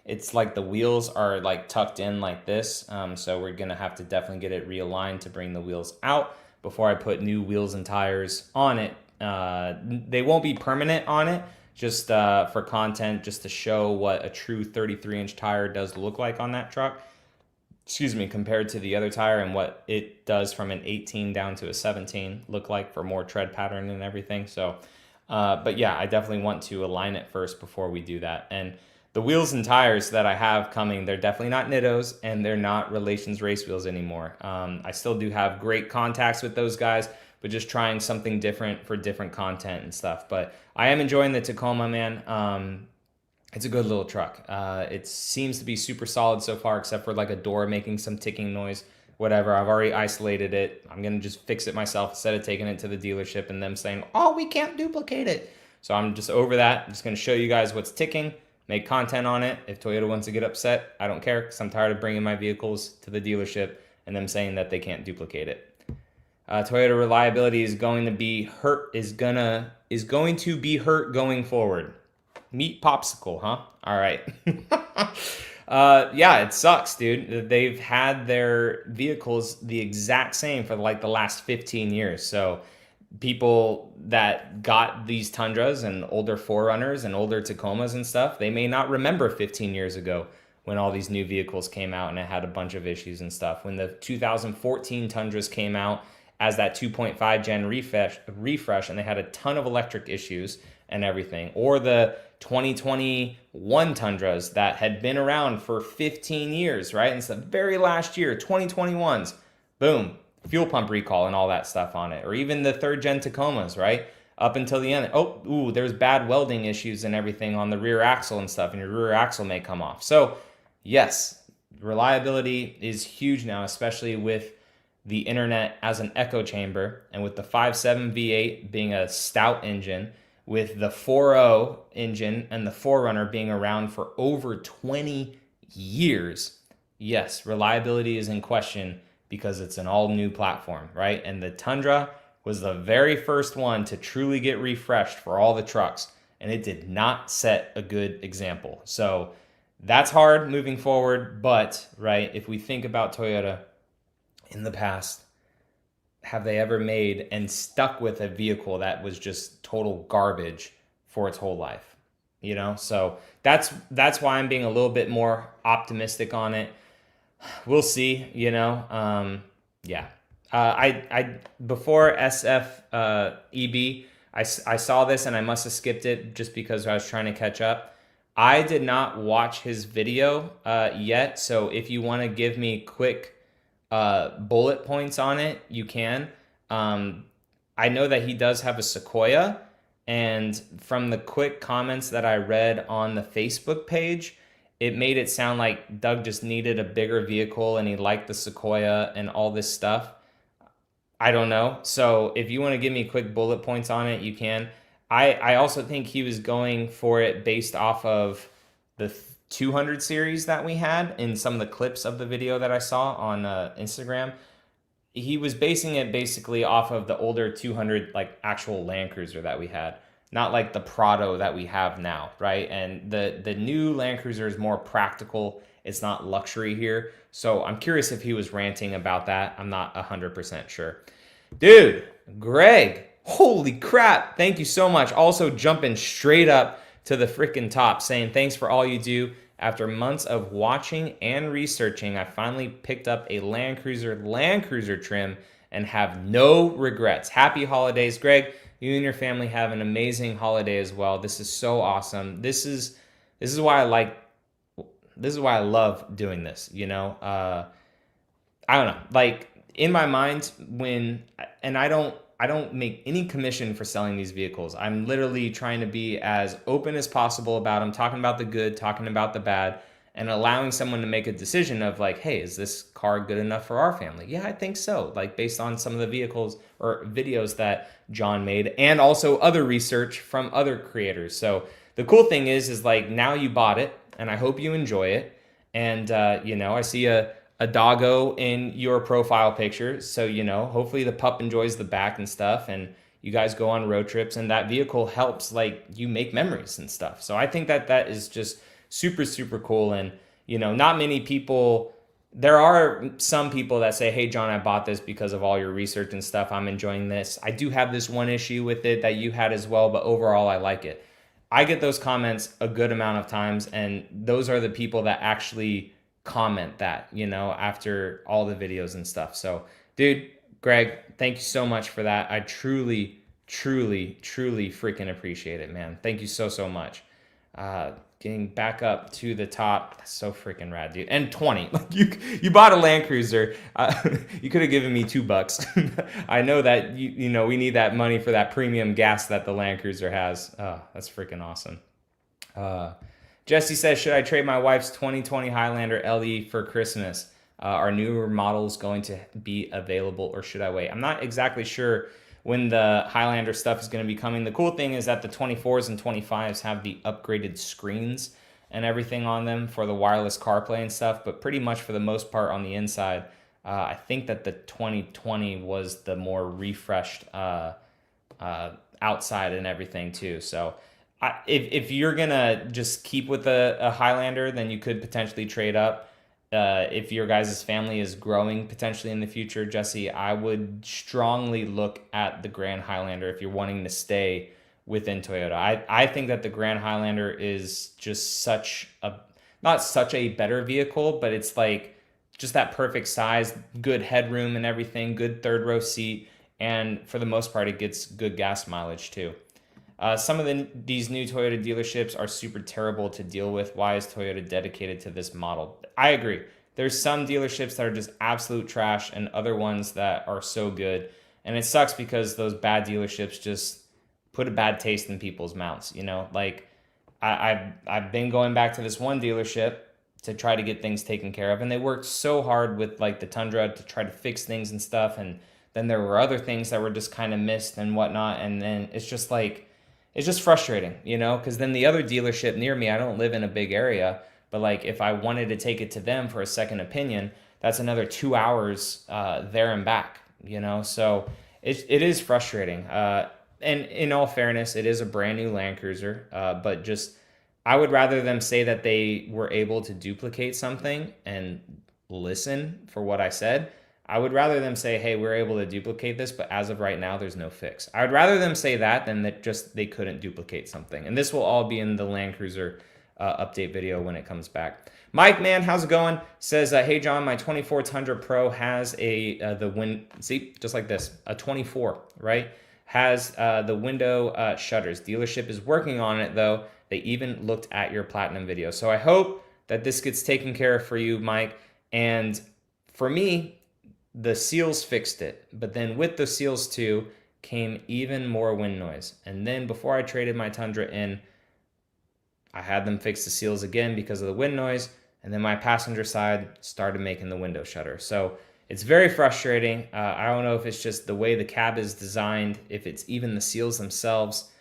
It's like the wheels are like tucked in like this. So we're gonna have to definitely get it realigned to bring the wheels out before I put new wheels and tires on it. They won't be permanent on it, just for content, just to show what a true 33-inch tire does look like on that truck. Excuse me, compared to the other tire and what it does from an 18 down to a 17 look like for more tread pattern and everything. So, but yeah, I definitely want to align it first before we do that. And the wheels and tires that I have coming, they're definitely not Nittos and they're not Relations race wheels anymore. I still do have great contacts with those guys, but just trying something different for different content and stuff. But I am enjoying the Tacoma, man. It's a good little truck. It seems to be super solid so far, except for like a door making some ticking noise, whatever. I've already isolated it. I'm going to just fix it myself instead of taking it to the dealership and them saying, oh, we can't duplicate it. So I'm just over that. I'm just going to show you guys what's ticking, make content on it. If Toyota wants to get upset, I don't care because I'm tired of bringing my vehicles to the dealership and them saying that they can't duplicate it. Toyota reliability is going to be hurt, is going to be hurt going forward. Meat popsicle, huh? All right. Yeah, it sucks, dude. They've had their vehicles the exact same for like the last 15 years. So people that got these Tundras and older Forerunners and older Tacomas and stuff, they may not remember 15 years ago when all these new vehicles came out and it had a bunch of issues and stuff. When the 2014 Tundras came out as that 2.5 gen refresh and they had a ton of electric issues and everything, or the 2021 Tundras that had been around for 15 years, right? And it's the very last year, 2021s, boom, fuel pump recall and all that stuff on it. Or even the third gen Tacomas, right? Up until the end, oh, ooh, there's bad welding issues and everything on the rear axle and stuff, and your rear axle may come off. So yes, reliability is huge now, especially with the internet as an echo chamber, and with the 5.7 V8 being a stout engine, with the 4.0 engine and the Forerunner being around for over 20 years. Yes, reliability is in question because it's an all new platform, right? And the Tundra was the very first one to truly get refreshed for all the trucks, and it did not set a good example. So that's hard moving forward, but right, if we think about Toyota in the past, have they ever made and stuck with a vehicle that was just total garbage for its whole life? You know, so that's why I'm being a little bit more optimistic on it. We'll see, you know. Yeah. I before SF EB, I saw this and I must have skipped it just because I was trying to catch up. I did not watch his video yet, so if you want to give me quick bullet points on it, you can. I know that he does have a Sequoia, and from the quick comments that I read on the Facebook page, it made it sound like Doug just needed a bigger vehicle and he liked the Sequoia and all this stuff. I don't know. So if you want to give me quick bullet points on it, you can. I also think he was going for it based off of the 200 series that we had in some of the clips of the video that I saw on Instagram. He was basing it basically off of the older 200, like actual Land Cruiser that we had, not like the Prado that we have now, right? And the new Land Cruiser is more practical. It's not luxury here. So I'm curious if he was ranting about that. I'm not 100% sure. Dude, Greg, holy crap. Thank you so much. Also jumping straight up to the freaking top, saying thanks for all you do. After months of watching and researching, I finally picked up a Land Cruiser trim and have no regrets. Happy holidays, Greg. You and your family have an amazing holiday as well. This is so awesome. This is why I love doing this, you know? I don't know. Like in my mind I don't make any commission for selling these vehicles. I'm literally trying to be as open as possible about them, talking about the good, talking about the bad, and allowing someone to make a decision of like, hey, is this car good enough for our family? Yeah, I think so. Like based on some of the vehicles or videos that John made, and also other research from other creators. So the cool thing is like now you bought it, and I hope you enjoy it. And you know, I see a doggo in your profile picture, so you know, hopefully the pup enjoys the back and stuff, and you guys go on road trips, and that vehicle helps like you make memories and stuff. So I think that is just super, super cool. And you know, not many people, there are some people that say, hey John, I bought this because of all your research and stuff, I'm enjoying this. I do have this one issue with it that you had as well, but overall I like it. I get those comments a good amount of times, and those are the people that actually comment that, you know, after all the videos and stuff. So dude, Greg, thank you so much for that. I truly freaking appreciate it, man. Thank you so much. Getting back up to the top, that's so freaking rad, dude. And 20, like you bought a Land Cruiser. You could have given me $2. I know that you know we need that money for that premium gas that the Land Cruiser has. Oh, that's freaking awesome. Jesse says, should I trade my wife's 2020 Highlander LE for Christmas? Are newer models going to be available, or should I wait? I'm not exactly sure when the Highlander stuff is going to be coming. The cool thing is that the 24s and 25s have the upgraded screens and everything on them for the wireless CarPlay and stuff, but pretty much for the most part on the inside, I think that the 2020 was the more refreshed outside and everything too. So if you're gonna just keep with a Highlander, then you could potentially trade up. If your guys' family is growing potentially in the future, Jesse, I would strongly look at the Grand Highlander if you're wanting to stay within Toyota. I think that the Grand Highlander is just not such a better vehicle, but it's like just that perfect size, good headroom and everything, good third row seat, and for the most part, it gets good gas mileage too. Some of these new Toyota dealerships are super terrible to deal with. Why is Toyota dedicated to this model? I agree. There's some dealerships that are just absolute trash and other ones that are so good. And it sucks because those bad dealerships just put a bad taste in people's mouths. You know, like I've been going back to this one dealership to try to get things taken care of. And they worked so hard with like the Tundra to try to fix things and stuff. And then there were other things that were just kind of missed and whatnot. And then it's just like, it's just frustrating, you know, because then the other dealership near me, I don't live in a big area, but like if I wanted to take it to them for a second opinion, that's another 2 hours there and back, you know, so it is frustrating. And in all fairness, it is a brand new Land Cruiser, but just I would rather them say that they were able to duplicate something and listen for what I said. I would rather them say, hey, we're able to duplicate this, but as of right now, there's no fix. I would rather them say that than that just they couldn't duplicate something. And this will all be in the Land Cruiser update video when it comes back. Mike, man, how's it going? Says, hey, John, my 24 Tundra Pro has see, just like this, a 24, right? Has the window shutters. Dealership is working on it, though. They even looked at your Platinum video. So I hope that this gets taken care of for you, Mike. And for me, the seals fixed it, but then with the seals too came even more wind noise. And then before I traded my Tundra in, I had them fix the seals again because of the wind noise, and then my passenger side started making the window shutter. So it's very frustrating. I don't know if it's just the way the cab is designed, if it's even the seals themselves.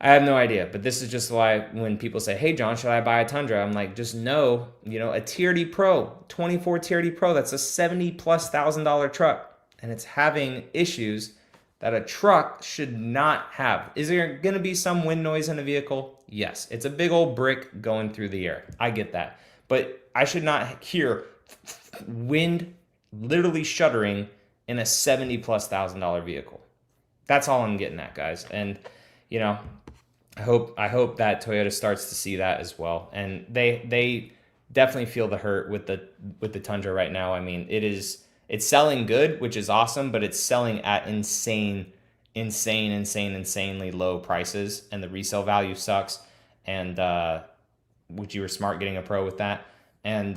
I have no idea, but this is just why when people say, hey, John, should I buy a Tundra? I'm like, just know, you know, a TRD Pro, 24 TRD Pro, that's a $70,000+ truck, and it's having issues that a truck should not have. Is there going to be some wind noise in a vehicle? Yes. It's a big old brick going through the air. I get that. But I should not hear wind literally shuddering in a $70,000+ vehicle. That's all I'm getting at, guys. And, you know, I hope that Toyota starts to see that as well, and they definitely feel the hurt with the Tundra right now. I mean, it's selling good, which is awesome, but it's selling at insanely low prices, and the resale value sucks. And which you were smart getting a Pro with that, and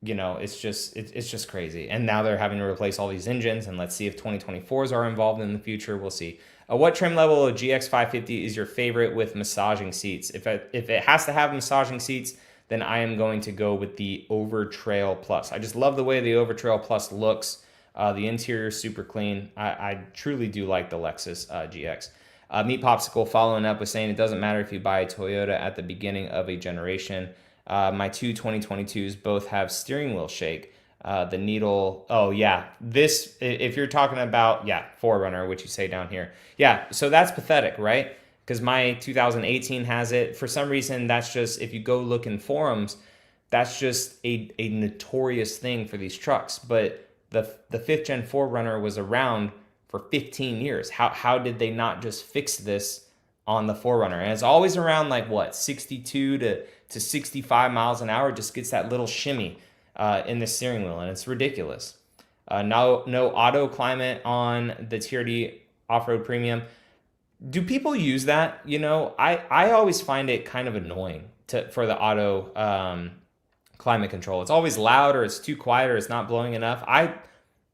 you know, it's just crazy. And now they're having to replace all these engines, and let's see if 2024s are involved in the future. We'll see. What trim level of GX550 is your favorite with massaging seats? If it has to have massaging seats, then I am going to go with the Overtrail Plus. I just love the way the Overtrail Plus looks. The interior is super clean. I truly do like the Lexus GX. Meat Popsicle following up with saying it doesn't matter if you buy a Toyota at the beginning of a generation. My two 2022s both have steering wheel shake. The needle, oh yeah, this, if you're talking about, yeah, 4Runner, which you say down here. Yeah, so that's pathetic, right? Because my 2018 has it. For some reason, that's just, if you go look in forums, that's just a notorious thing for these trucks. But the 5th gen 4Runner was around for 15 years. How did they not just fix this on the 4Runner? And it's always around like what, 62 to 65 miles an hour, just gets that little shimmy in the steering wheel, and it's ridiculous. No auto climate on the TRD Off-Road Premium. Do people use that? You know, I always find it kind of annoying for the auto climate control. It's always loud, or it's too quiet, or it's not blowing enough.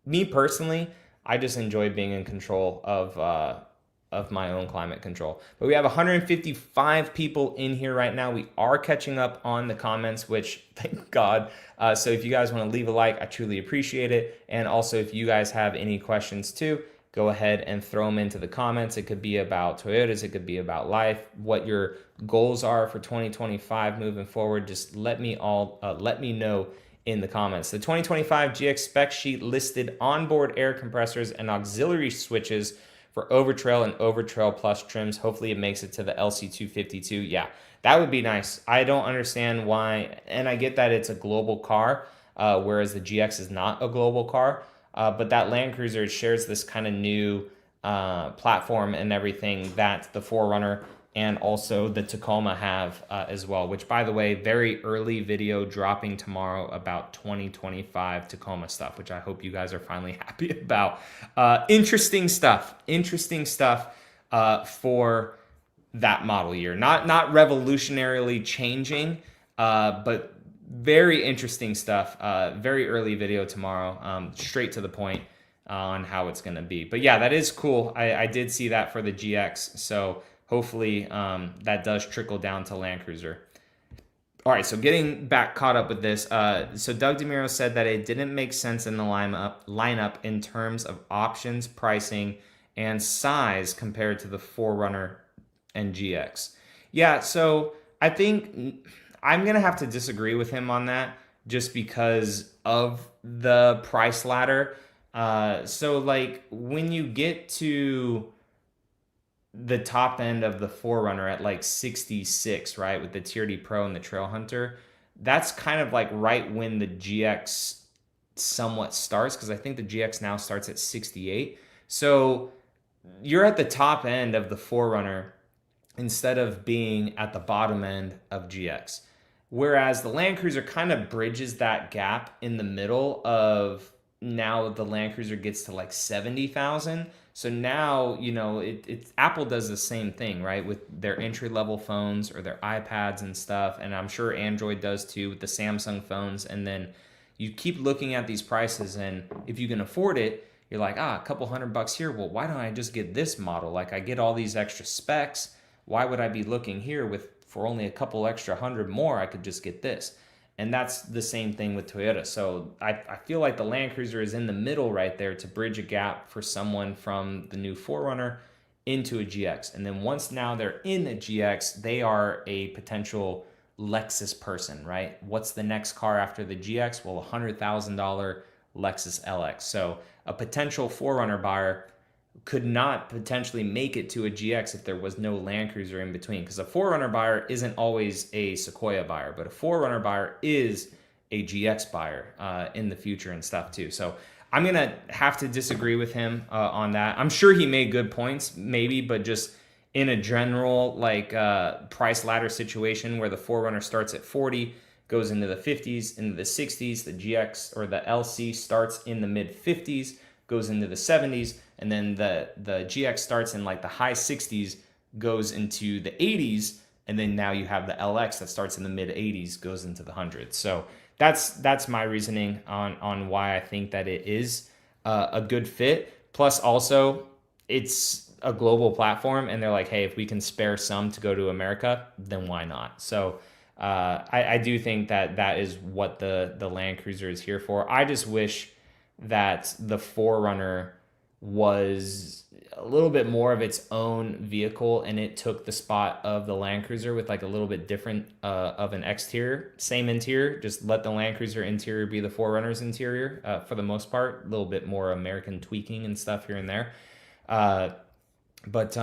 Me personally, I just enjoy being in control of my own climate control. But we have 155 people in here right now. We are catching up on the comments, which thank God. So if you guys want to leave a like, I truly appreciate it. And also if you guys have any questions too, go ahead and throw them into the comments. It could be about Toyotas, it could be about life, what your goals are for 2025 moving forward. Just let me know in the comments. The 2025 GX spec sheet listed onboard air compressors and auxiliary switches for Overtrail and Overtrail Plus trims. Hopefully it makes it to the LC252. Yeah, that would be nice. I don't understand why, and I get that it's a global car, whereas the GX is not a global car, but that Land Cruiser shares this kind of new platform and everything that the 4Runner and also the Tacoma have as well, which, by the way, very early video dropping tomorrow about 2025 Tacoma stuff, which I hope you guys are finally happy about. Interesting stuff for that model year. Not revolutionarily changing, but very interesting stuff. Very early video tomorrow, straight to the point on how it's going to be. But yeah, that is cool. I did see that for the GX, so hopefully that does trickle down to Land Cruiser. All right, so getting back caught up with this. So Doug DeMuro said that it didn't make sense in the lineup in terms of options, pricing, and size compared to the 4Runner and GX. Yeah, so I think I'm going to have to disagree with him on that just because of the price ladder. So like when you get to the top end of the 4Runner at like 66, right, with the TRD Pro and the Trailhunter, that's kind of like right when the GX somewhat starts, because I think the GX now starts at 68. So you're at the top end of the 4Runner instead of being at the bottom end of GX. Whereas the Land Cruiser kind of bridges that gap in the middle of, now the Land Cruiser gets to like 70,000. So now, you know, Apple does the same thing, right? With their entry-level phones or their iPads and stuff. And I'm sure Android does too with the Samsung phones. And then you keep looking at these prices, and if you can afford it, you're like, a couple $100 here. Well, why don't I just get this model? Like, I get all these extra specs. Why would I be looking here for only a couple extra $100 more? I could just get this. And that's the same thing with Toyota. So I feel like the Land Cruiser is in the middle right there to bridge a gap for someone from the new 4Runner into a GX. And then once now they're in a GX, they are a potential Lexus person, right? What's the next car after the GX? Well, $100,000 Lexus LX. So a potential 4Runner buyer could not potentially make it to a GX if there was no Land Cruiser in between, because a 4Runner buyer isn't always a Sequoia buyer, but a 4Runner buyer is a GX buyer in the future and stuff too. So I'm gonna have to disagree with him on that. I'm sure he made good points, maybe, but just in a general like price ladder situation where the 4Runner starts at 40, goes into the 50s, into the 60s, the GX or the LC starts in the mid 50s, goes into the 70s, and then the GX starts in like the high 60s, goes into the 80s, and then now you have the LX that starts in the mid 80s, goes into the hundreds. So that's my reasoning on why I think that it is a good fit. Plus also it's a global platform, and they're like, hey, if we can spare some to go to America, then why not? So I do think that is what the Land Cruiser is here for. I just wish that the 4Runner was a little bit more of its own vehicle, and it took the spot of the Land Cruiser with like a little bit different of an exterior, same interior, just let the Land Cruiser interior be the 4Runner's interior for the most part, a little bit more American tweaking and stuff here and there. But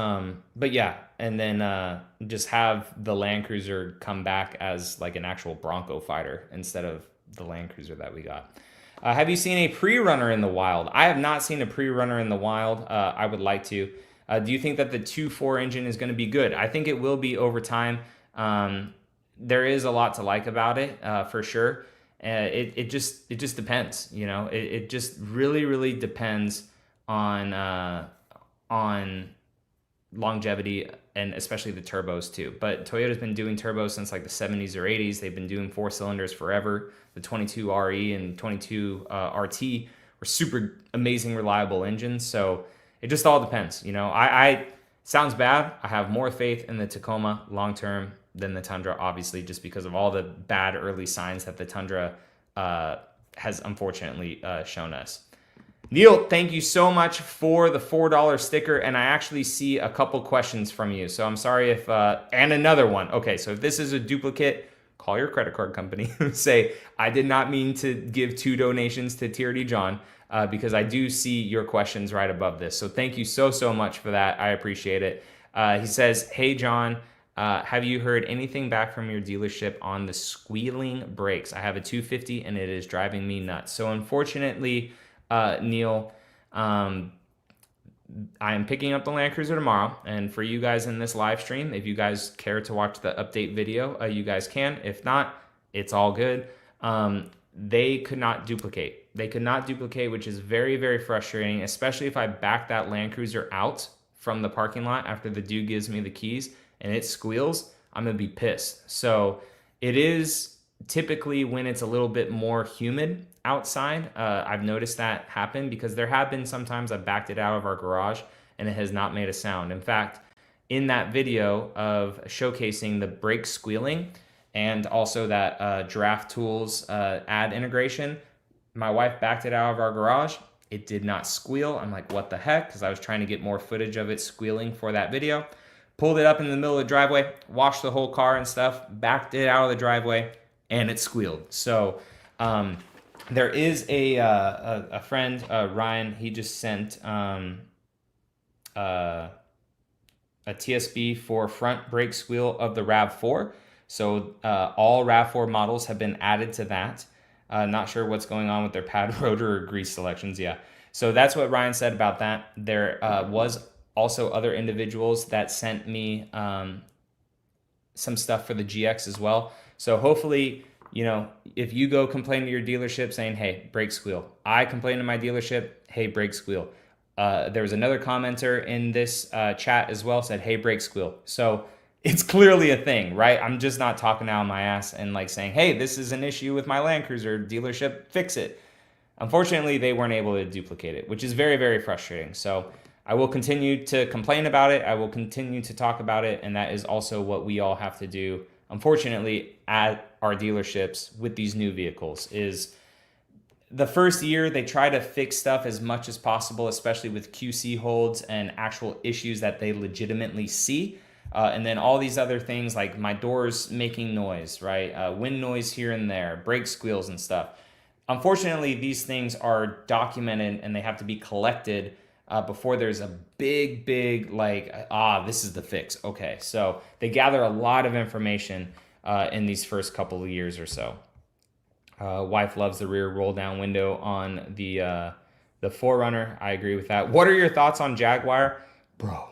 yeah, and then just have the Land Cruiser come back as like an actual Bronco fighter instead of the Land Cruiser that we got. Have you seen a pre-runner in the wild? I have not seen a pre-runner in the wild. I would like to. Do you think that the 2.4 engine is going to be good? I think it will be over time. There is a lot to like about it, for sure. It just depends, you know. It just really depends on longevity, and especially the turbos too. But Toyota's been doing turbos since like the 70s or 80s. They've been doing 4 cylinders forever. The 22 RE and 22 RT were super amazing, reliable engines. So it just all depends. You know, I sounds bad. I have more faith in the Tacoma long term than the Tundra, obviously, just because of all the bad early signs that the Tundra has unfortunately shown us. Neil, thank you so much for the $4 sticker, and I actually see a couple questions from you. So I'm sorry if, and another one. Okay, so if this is a duplicate, call your credit card company. Say, I did not mean to give 2 donations to TRD John. because I do see your questions right above this. So thank you so much for that. I appreciate it. He says, hey, John, have you heard anything back from your dealership on the squealing brakes? I have a 250 and it is driving me nuts. So unfortunately, Neil, I am picking up the Land Cruiser tomorrow, and for you guys in this live stream, if you guys care to watch the update video, you guys can. If not, it's all good. They could not duplicate. They could not duplicate, which is very frustrating, especially if I back that Land Cruiser out from the parking lot after the dude gives me the keys and it squeals. I'm gonna be pissed. So it is typically when it's a little bit more humid outside. I've noticed that happen because there have been sometimes I backed it out of our garage and it has not made a sound. In fact, in that video of showcasing the brake squealing and also that Giraffe Tools ad integration, my wife backed it out of our garage. It did not squeal. I'm like, what the heck? Because I was trying to get more footage of it squealing for that video. Pulled it up in the middle of the driveway, washed the whole car and stuff, backed it out of the driveway, and it squealed. So there is a friend, Ryan. He just sent a TSB for front brake squeal of the RAV4. So all RAV4 models have been added to that. Not sure what's going on with their pad rotor or grease selections. Yeah. So that's what Ryan said about that. There was also other individuals that sent me some stuff for the GX as well. So hopefully, you know, if you go complain to your dealership saying, hey, brake squeal. I complain to my dealership, hey, brake squeal. There was another commenter in this chat as well, said, hey, brake squeal. So it's clearly a thing, right? I'm just not talking out of my ass and like saying, hey, this is an issue with my Land Cruiser, dealership, fix it. Unfortunately, they weren't able to duplicate it, which is very frustrating. So I will continue to complain about it. I will continue to talk about it. And that is also what we all have to do, unfortunately, at our dealerships with these new vehicles. Is the first year they try to fix stuff as much as possible, especially with QC holds and actual issues that they legitimately see. And then all these other things like my doors making noise, right? Wind noise here and there, brake squeals and stuff. Unfortunately, these things are documented and they have to be collected before there's a big like, this is the fix. Okay, so they gather a lot of information in these first couple of years or so. Wife loves the rear roll down window on the 4Runner. I agree with that. What are your thoughts on Jaguar? Bro,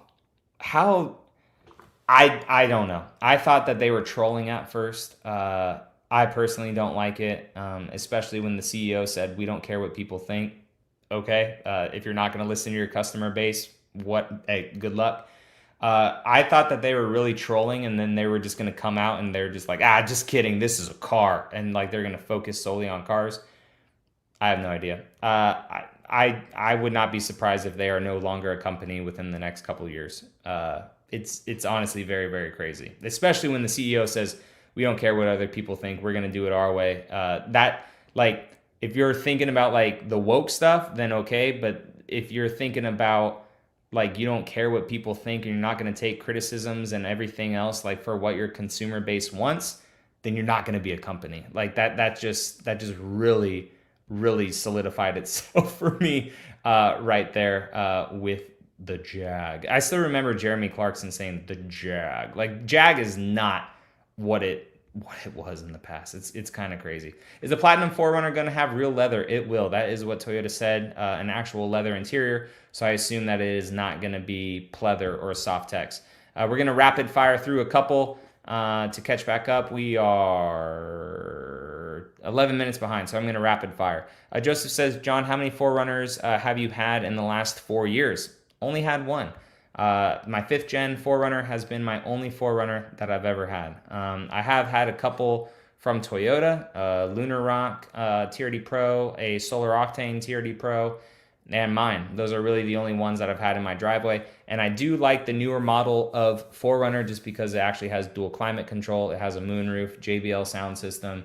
how... I don't know. I thought that they were trolling at first. I personally don't like it, especially when the CEO said, we don't care what people think. Okay, if you're not going to listen to your customer base, hey, good luck. I thought that they were really trolling, and then they were just going to come out and they're just like, just kidding, this is a car. And like they're going to focus solely on cars. I have no idea. I would not be surprised if they are no longer a company within the next couple of years. It's honestly very crazy, especially when the CEO says, we don't care what other people think, we're going to do it our way. That, like, if you're thinking about like the woke stuff, then okay. But if you're thinking about like you don't care what people think and you're not going to take criticisms and everything else like for what your consumer base wants, then you're not going to be a company. Like that just really solidified itself for me right there with the Jag. I still remember Jeremy Clarkson saying the Jag. Like Jag is not what it was in the past. It's kind of crazy. Is the Platinum 4Runner going to have real leather? It will. That is what Toyota said, an actual leather interior. So I assume that it is not going to be pleather or Softex. We're going to rapid fire through a couple to catch back up. We are 11 minutes behind, so I'm going to rapid fire. Joseph says, John, how many 4Runners have you had in the last 4 years? Only had one. My 5th gen 4Runner has been my only 4Runner that I've ever had. I have had a couple from Toyota, Lunar Rock TRD Pro, a Solar Octane TRD Pro, and mine. Those are really the only ones that I've had in my driveway. And I do like the newer model of 4Runner just because it actually has dual climate control. It has a moonroof, JBL sound system,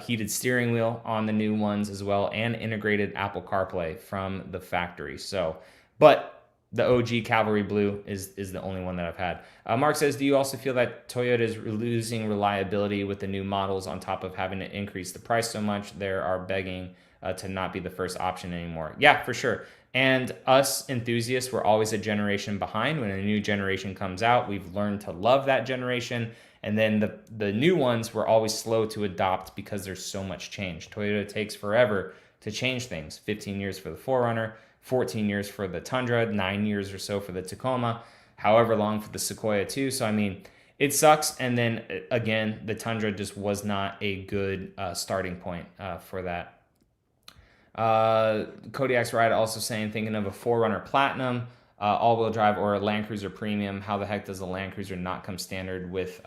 heated steering wheel on the new ones as well, and integrated Apple CarPlay from the factory. So, but the OG Cavalry Blue is the only one that I've had. Mark says, do you also feel that Toyota is losing reliability with the new models on top of having to increase the price so much? They are begging to not be the first option anymore. Yeah, for sure. And us enthusiasts, we're always a generation behind. When a new generation comes out, we've learned to love that generation. And then the new ones, we're always slow to adopt because there's so much change. Toyota takes forever to change things. 15 years for the 4Runner, 14 years for the Tundra, 9 years or so for the Tacoma, however long for the Sequoia too. So, I mean, it sucks. And then again, the Tundra just was not a good starting point for that. Kodiak's Ride also saying, thinking of a 4Runner Platinum, all-wheel drive, or a Land Cruiser Premium. How the heck does the Land Cruiser not come standard with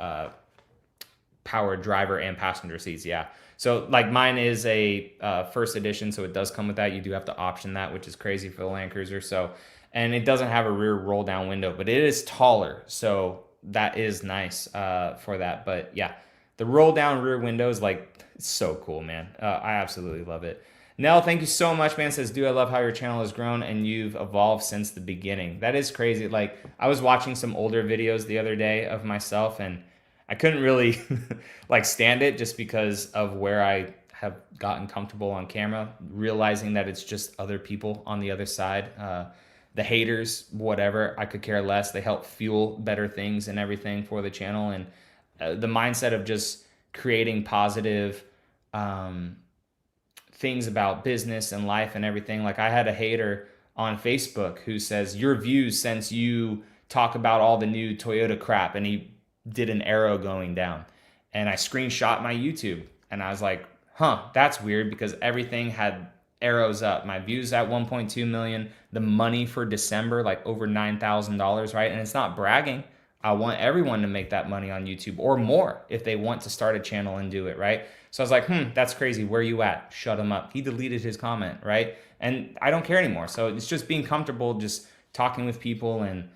powered driver and passenger seats? Yeah. So like mine is a first edition, so it does come with that. You do have to option that, which is crazy for the Land Cruiser. So, and it doesn't have a rear roll down window, but it is taller. So that is nice for that. But yeah, the roll down rear window is like, it's so cool, man. I absolutely love it. Nell, thank you so much, man. Says, dude, I love how your channel has grown and you've evolved since the beginning. That is crazy. Like, I was watching some older videos the other day of myself, and I couldn't really like stand it just because of where I have gotten comfortable on camera, realizing that it's just other people on the other side. The haters, whatever, I could care less. They help fuel better things and everything for the channel. And the mindset of just creating positive things about business and life and everything. Like, I had a hater on Facebook who says, your views since you talk about all the new Toyota crap, and he did an arrow going down. And I screenshot my YouTube and I was like, huh, that's weird, because everything had arrows up. My views at 1.2 million, the money for December, like over $9,000, right? And it's not bragging. I want everyone to make that money on YouTube, or more if they want to start a channel and do it, right? So I was like, that's crazy. Where you at? Shut him up. He deleted his comment, right? And I don't care anymore. So it's just being comfortable, just talking with people and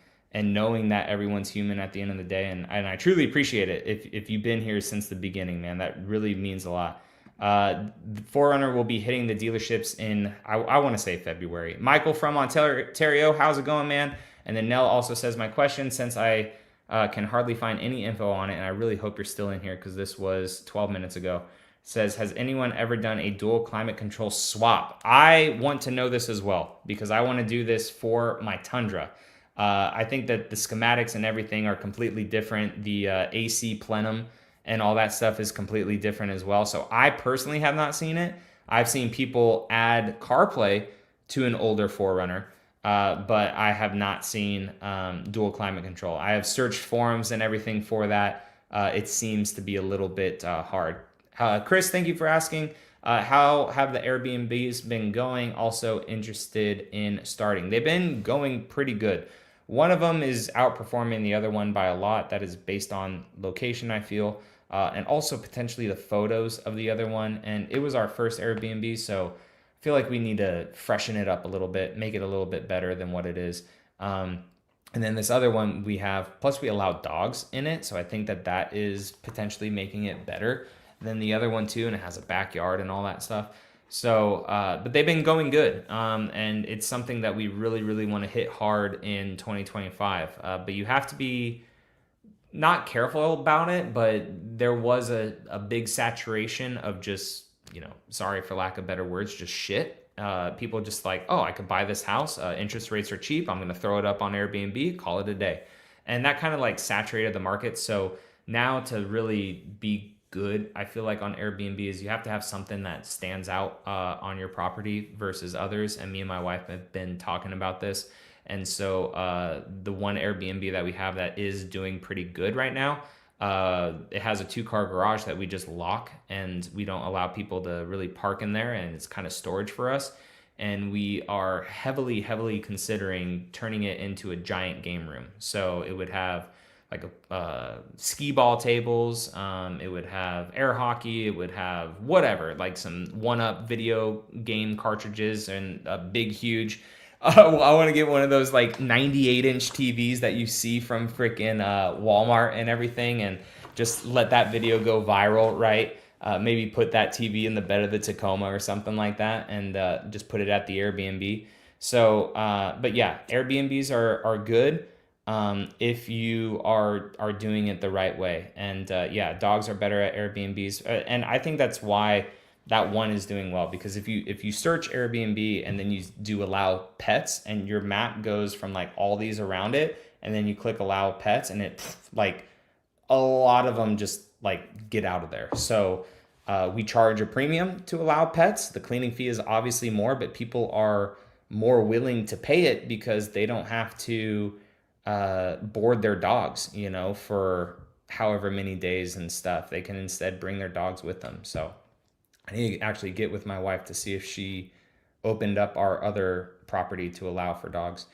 knowing that everyone's human at the end of the day. And I truly appreciate it. If you've been here since the beginning, man, that really means a lot. The 4Runner will be hitting the dealerships in, I want to say February. Michael from Ontario, how's it going, man? And then Nell also says, my question, since I can hardly find any info on it, and I really hope you're still in here because this was 12 minutes ago, says, has anyone ever done a dual climate control swap? I want to know this as well, because I want to do this for my Tundra. I think that the schematics and everything are completely different. The AC plenum and all that stuff is completely different as well. So I personally have not seen it. I've seen people add CarPlay to an older 4Runner, but I have not seen dual climate control. I have searched forums and everything for that. It seems to be a little bit hard. Chris, thank you for asking. How have the Airbnbs been going? Also interested in starting. They've been going pretty good. One of them is outperforming the other one by a lot. That is based on location, I feel, and also potentially the photos of the other one. And it was our first Airbnb, so I feel like we need to freshen it up a little bit, make it a little bit better than what it is. And then this other one we have, plus we allow dogs in it, so I think that that is potentially making it better than the other one too, and it has a backyard and all that stuff. So, but they've been going good, and it's something that we really, really want to hit hard in 2025. But you have to be not careful about it, but there was a big saturation of just, sorry for lack of better words, just shit. People just like, oh, I could buy this house. Interest rates are cheap. I'm going to throw it up on Airbnb, call it a day. And that kind of like saturated the market. So now to really be good, I feel like, on Airbnb is you have to have something that stands out on your property versus others. And me and my wife have been talking about this. And so the one Airbnb that we have that is doing pretty good right now, it has a 2-car garage that we just lock, and we don't allow people to really park in there, and it's kind of storage for us. And we are heavily, heavily considering turning it into a giant game room. So it would have like skee ball tables, it would have air hockey, it would have whatever, like some 1-up video game cartridges, and a big, huge, I want to get one of those like 98-inch TVs that you see from freaking Walmart and everything, and just let that video go viral, right? Maybe put that TV in the bed of the Tacoma or something like that, and just put it at the Airbnb. So, but yeah, Airbnbs are good. If you are doing it the right way. And yeah, dogs are better at Airbnbs. And I think that's why that one is doing well. Because if you search Airbnb and then you do allow pets, and your map goes from like all these around it, and then you click allow pets, and it like a lot of them just like get out of there. So we charge a premium to allow pets. The cleaning fee is obviously more, but people are more willing to pay it because they don't have to board their dogs, you know, for however many days and stuff. They can instead bring their dogs with them. So I need to actually get with my wife to see if she opened up our other property to allow for dogs.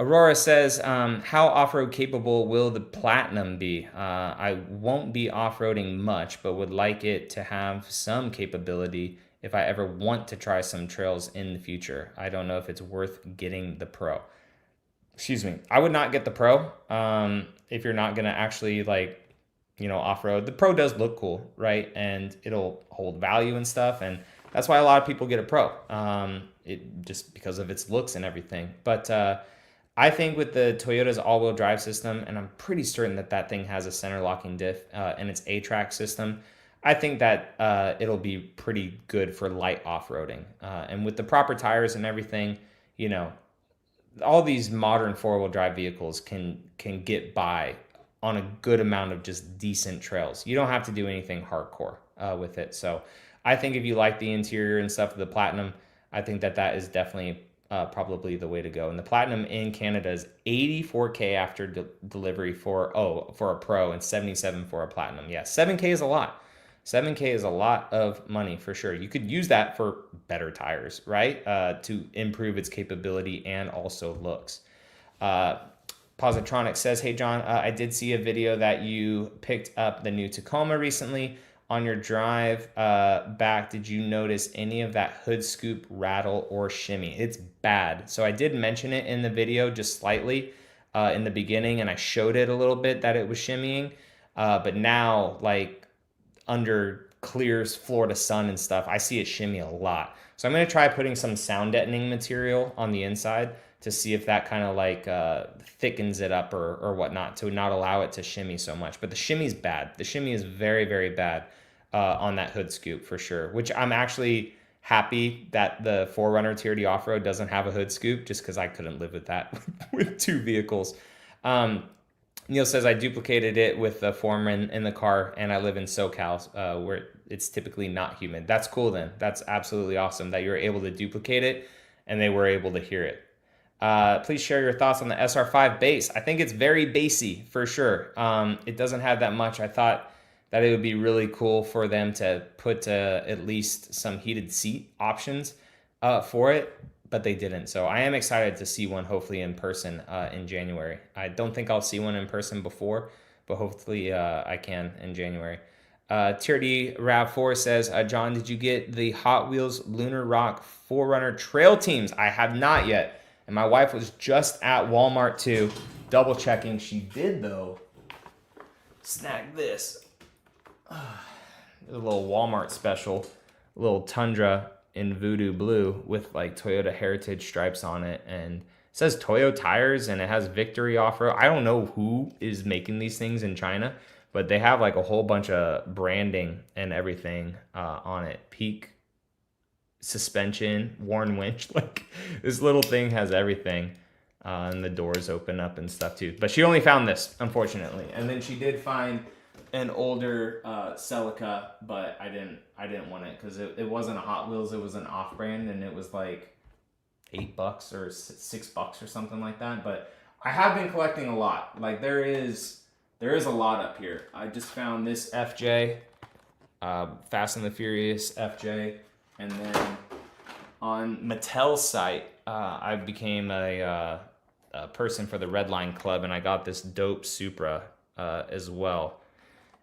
Aurora says, how off-road capable will the Platinum be? I won't be off-roading much, but would like it to have some capability if I ever want to try some trails in the future. I don't know if it's worth getting the Pro. Excuse me. I would not get the Pro if you're not going to actually like, you know, off-road. The Pro does look cool, right? And it'll hold value and stuff. And that's why a lot of people get a Pro. It just because of its looks and everything. But I think with the Toyota's all-wheel drive system, and I'm pretty certain that that thing has a center locking diff and its A-track system, I think that it'll be pretty good for light off-roading. And with the proper tires and everything, you know, all these modern four-wheel drive vehicles can get by on a good amount of just decent trails. You don't have to do anything hardcore with it. So I think if you like the interior and stuff of the Platinum, I think that that is definitely probably the way to go. And the Platinum in Canada is $84K after delivery for a Pro and $77 for a Platinum. Yeah, $7K is a lot. $7K is a lot of money for sure. You could use that for better tires, right? To improve its capability and also looks. Positronic says, hey John, I did see a video that you picked up the new Tacoma recently. On your drive back, did you notice any of that hood scoop, rattle, or shimmy? It's bad. So I did mention it in the video just slightly in the beginning, and I showed it a little bit that it was shimmying. But now, like under clear Florida sun and stuff, I see it shimmy a lot. So I'm going to try putting some sound deadening material on the inside to see if that kind of like thickens it up or whatnot to not allow it to shimmy so much. But the shimmy's bad. The shimmy is very, very bad on that hood scoop for sure, which I'm actually happy that the 4Runner TRD Off-Road doesn't have a hood scoop, just because I couldn't live with that with two vehicles. Neil says, I duplicated it with the foreman in the car, and I live in SoCal where it's typically not humid. That's cool then. That's absolutely awesome that you're able to duplicate it and they were able to hear it. Please share your thoughts on the SR5 bass. I think it's very bassy for sure. It doesn't have that much. I thought that it would be really cool for them to put at least some heated seat options for it, but they didn't. So I am excited to see one hopefully in person in January. I don't think I'll see one in person before, but hopefully I can in January. TRD RAV4 says, John, did you get the Hot Wheels Lunar Rock 4Runner Trail Teams? I have not yet. And my wife was just at Walmart too, double checking. She did though snag this. A little Walmart special, a little Tundra in voodoo blue with like Toyota heritage stripes on it, and it says Toyo tires, and it has Victory off-road. I don't know who is making these things in China, but they have like a whole bunch of branding and everything on it. Peak suspension, worn winch, like this little thing has everything. And the doors open up and stuff too. But she only found this, unfortunately. And then she did find an older Celica, but I didn't want it because it wasn't a Hot Wheels, it was an off-brand, and it was like $8 or $6 or something like that. But I have been collecting a lot. Like there is a lot up here. I just found this FJ, Fast and the Furious FJ, and then on Mattel's site, I became a person for the Red Line Club, and I got this dope Supra as well.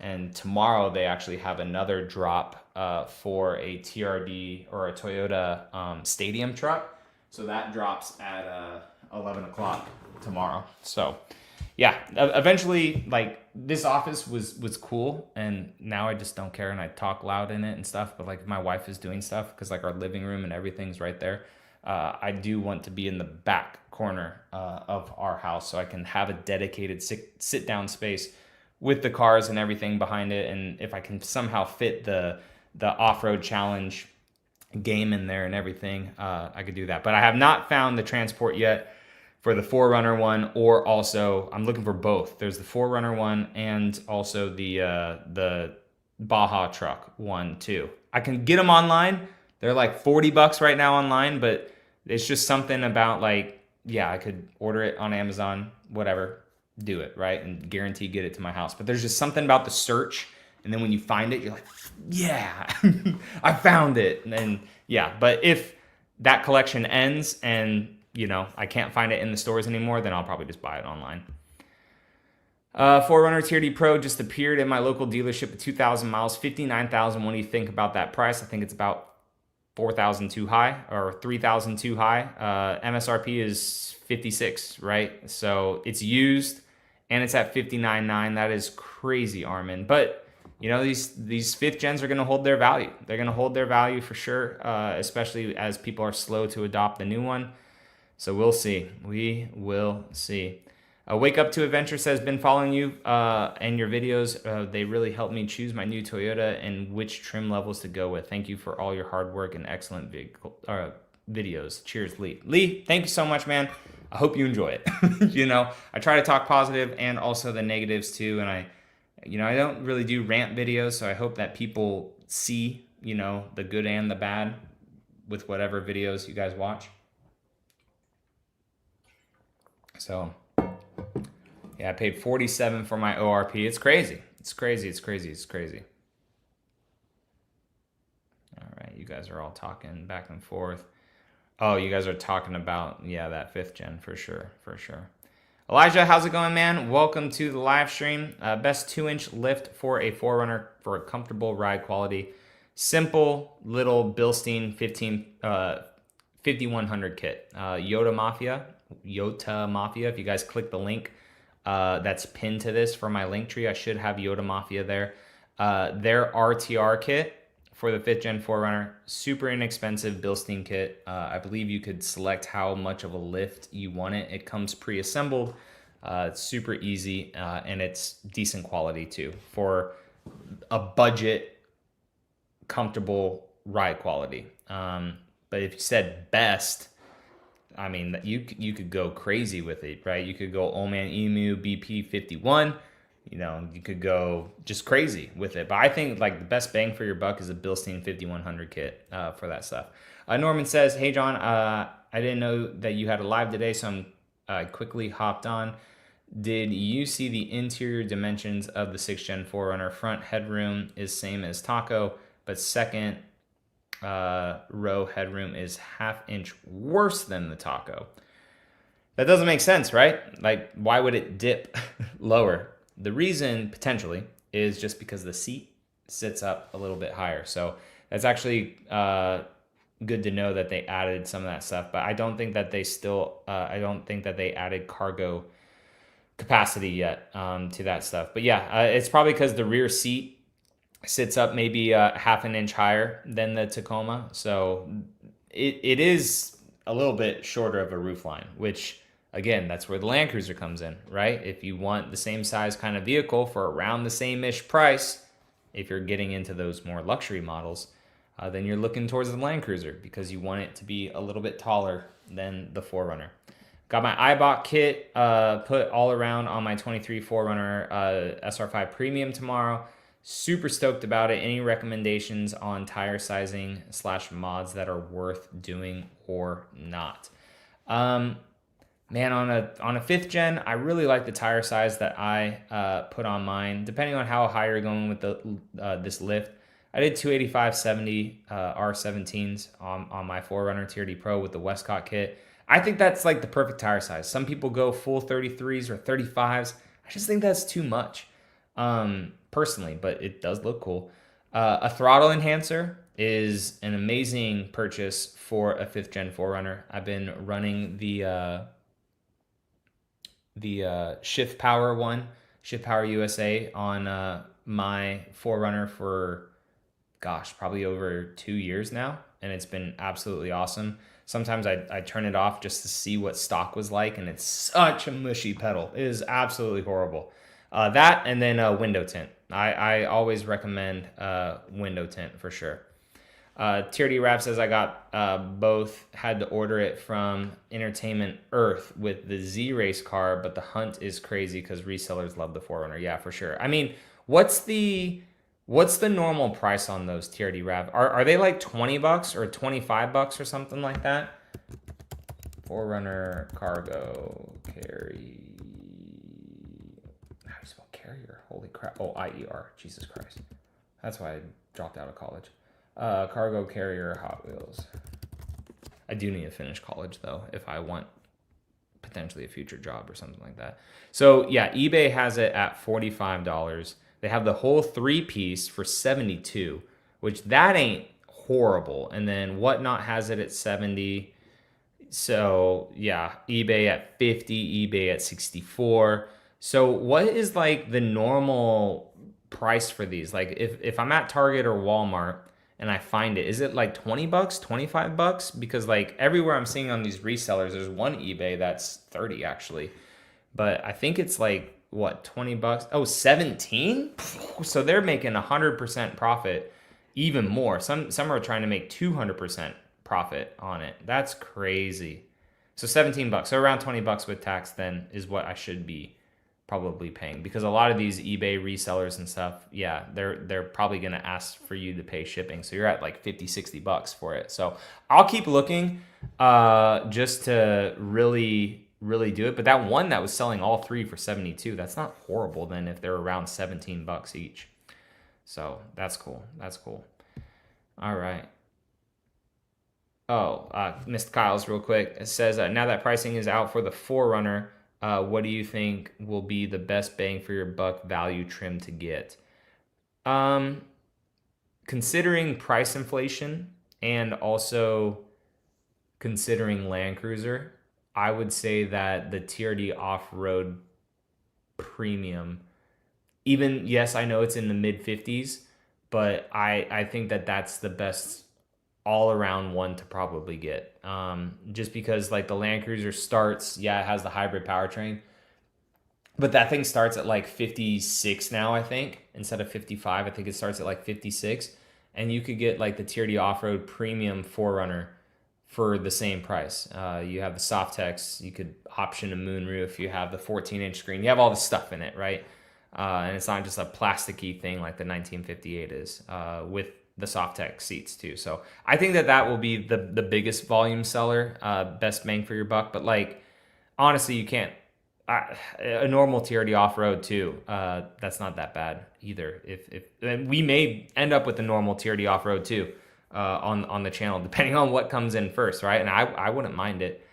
And tomorrow they actually have another drop for a TRD or a Toyota stadium truck. So that drops at 11 o'clock tomorrow. So yeah, eventually, like this office was cool, and now I just don't care, and I talk loud in it and stuff. But like my wife is doing stuff because like our living room and everything's right there. I do want to be in the back corner of our house so I can have a dedicated sit down space with the cars and everything behind it. And if I can somehow fit the off-road challenge game in there and everything, I could do that. But I have not found the transport yet for the 4Runner one, or also I'm looking for both. There's the 4Runner one and also the Baja truck one too. I can get them online. They're like $40 right now online, but it's just something about like, yeah, I could order it on Amazon, whatever, do it, right? And guarantee get it to my house. But there's just something about the search. And then when you find it, you're like, yeah, I found it. And then, yeah, but if that collection ends and, you know, I can't find it in the stores anymore, then I'll probably just buy it online. 4Runner TRD Pro just appeared in my local dealership at 2,000 miles, 59,000. What do you think about that price? I think it's about 4,000 too high, or 3,000 too high. MSRP is 56, right? So it's used and it's at 59.9. That is crazy, Armin. But you know, these fifth gens are going to hold their value. They're going to hold their value for sure, especially as people are slow to adopt the new one. So we'll see. We will see. Wake Up to Adventure says, been following you and your videos. They really helped me choose my new Toyota and which trim levels to go with. Thank you for all your hard work and excellent videos. Cheers, Lee. Lee, thank you so much, man. I hope you enjoy it. You know, I try to talk positive and also the negatives too. And I don't really do rant videos, so I hope that people see, you know, the good and the bad with whatever videos you guys watch. So, yeah, I paid $47 for my ORP. It's crazy. It's crazy. It's crazy. It's crazy. All right, you guys are all talking back and forth. Oh, you guys are talking about, yeah, that fifth gen for sure, for sure. Elijah, how's it going, man? Welcome to the live stream. Best 2-inch lift for a 4Runner for a comfortable ride quality. Simple little Bilstein 5100 kit. Yota Mafia. If you guys click the link that's pinned to this for my link tree, I should have Yota Mafia there. Their RTR kit for the 5th gen 4Runner, super inexpensive Bilstein kit. I believe you could select how much of a lift you want it. It comes pre-assembled. It's super easy and it's decent quality too for a budget, comfortable ride quality. But if you said best, I mean, you could go crazy with it, right? You could go Old Man Emu BP51. You know, you could go just crazy with it. But I think like the best bang for your buck is a Bilstein 5100 kit for that stuff. Norman says, hey, John, I didn't know that you had a live today, so I quickly hopped on. Did you see the interior dimensions of the 6th gen 4Runner? Front headroom is same as Taco, but second row headroom is ½ inch worse than the Taco. That doesn't make sense, right? Like, why would it dip lower? The reason, potentially, is just because the seat sits up a little bit higher. So that's actually good to know that they added some of that stuff. But I don't think that they added cargo capacity yet to that stuff. But yeah, it's probably because the rear seat sits up maybe ½ inch higher than the Tacoma. So it is a little bit shorter of a roofline, which... Again, that's where the Land Cruiser comes in, right? If you want the same size kind of vehicle for around the same-ish price, if you're getting into those more luxury models, then you're looking towards the Land Cruiser because you want it to be a little bit taller than the 4Runner. Got my iBot kit put all around on my 23 4Runner SR5 Premium tomorrow. Super stoked about it. Any recommendations on tire sizing / mods that are worth doing or not? Man, on a 5th gen, I really like the tire size that I put on mine. Depending on how high you're going with this lift, I did 285/70 R17s on my 4Runner TRD Pro with the Westcott kit. I think that's like the perfect tire size. Some people go full 33s or 35s. I just think that's too much, personally, but it does look cool. A throttle enhancer is an amazing purchase for a 5th gen 4Runner. I've been running the Shift Power USA on my 4Runner for, gosh, probably over 2 years now, and it's been absolutely awesome. Sometimes I turn it off just to see what stock was like, and it's such a mushy pedal. It is absolutely horrible. That and then window tint. I always recommend window tint for sure. TRD Rap says I got both, had to order it from Entertainment Earth with the Z Race car, but the Hunt is crazy because resellers love the 4Runner. Yeah, for sure. I mean, what's the normal price on those TRD Rap? Are they like $20 or $25 or something like that? 4Runner cargo carry. How do you spell carrier? Holy crap! Oh, IER. Jesus Christ. That's why I dropped out of college. Cargo carrier Hot Wheels. I do need to finish college though if I want potentially a future job or something like that. So yeah, eBay has it at $45. They have the whole 3-piece for $72, which that ain't horrible. And then Whatnot has it at $70. So yeah, eBay at $50, eBay at $64. So what is like the normal price for these? Like if I'm at Target or Walmart and I find it, is it like $20, $25? Because like everywhere I'm seeing on these resellers, there's one eBay that's 30 actually. But I think it's like what, $20? Oh, 17? So they're making 100% profit, even more. Some are trying to make 200% profit on it. That's crazy. So $17. So around $20 with tax then is what I should be probably paying, because a lot of these eBay resellers and stuff, yeah, they're probably going to ask for you to pay shipping. So you're at like $50-$60 for it. So I'll keep looking just to really do it. But that one that was selling all three for 72, that's not horrible then if they're around $17 each. So that's cool. That's cool. All right. Oh, missed Kyle's real quick. It says, now that pricing is out for the 4Runner, what do you think will be the best bang for your buck value trim to get? Considering price inflation and also considering Land Cruiser, I would say that the TRD off-road premium, even, yes, I know it's in the mid 50s, but I think that that's the best all around one to probably get. Just because like the Land Cruiser starts, yeah, it has the hybrid powertrain, but that thing starts at like 56 now, I think, instead of 55. I think it starts at like 56, and you could get like the TRD off-road premium 4Runner for the same price. You have the Softex, you could option a moonroof, you have the 14-inch screen, you have all the stuff in it, right? And it's not just a plasticky thing like the 1958 is, with the Softex seats too. So I think that will be the biggest volume seller, best bang for your buck. But like, honestly, you can't, a normal TRD off-road too, that's not that bad either. If we may end up with the normal TRD off-road too, on the channel, depending on what comes in first, right? And I wouldn't mind it,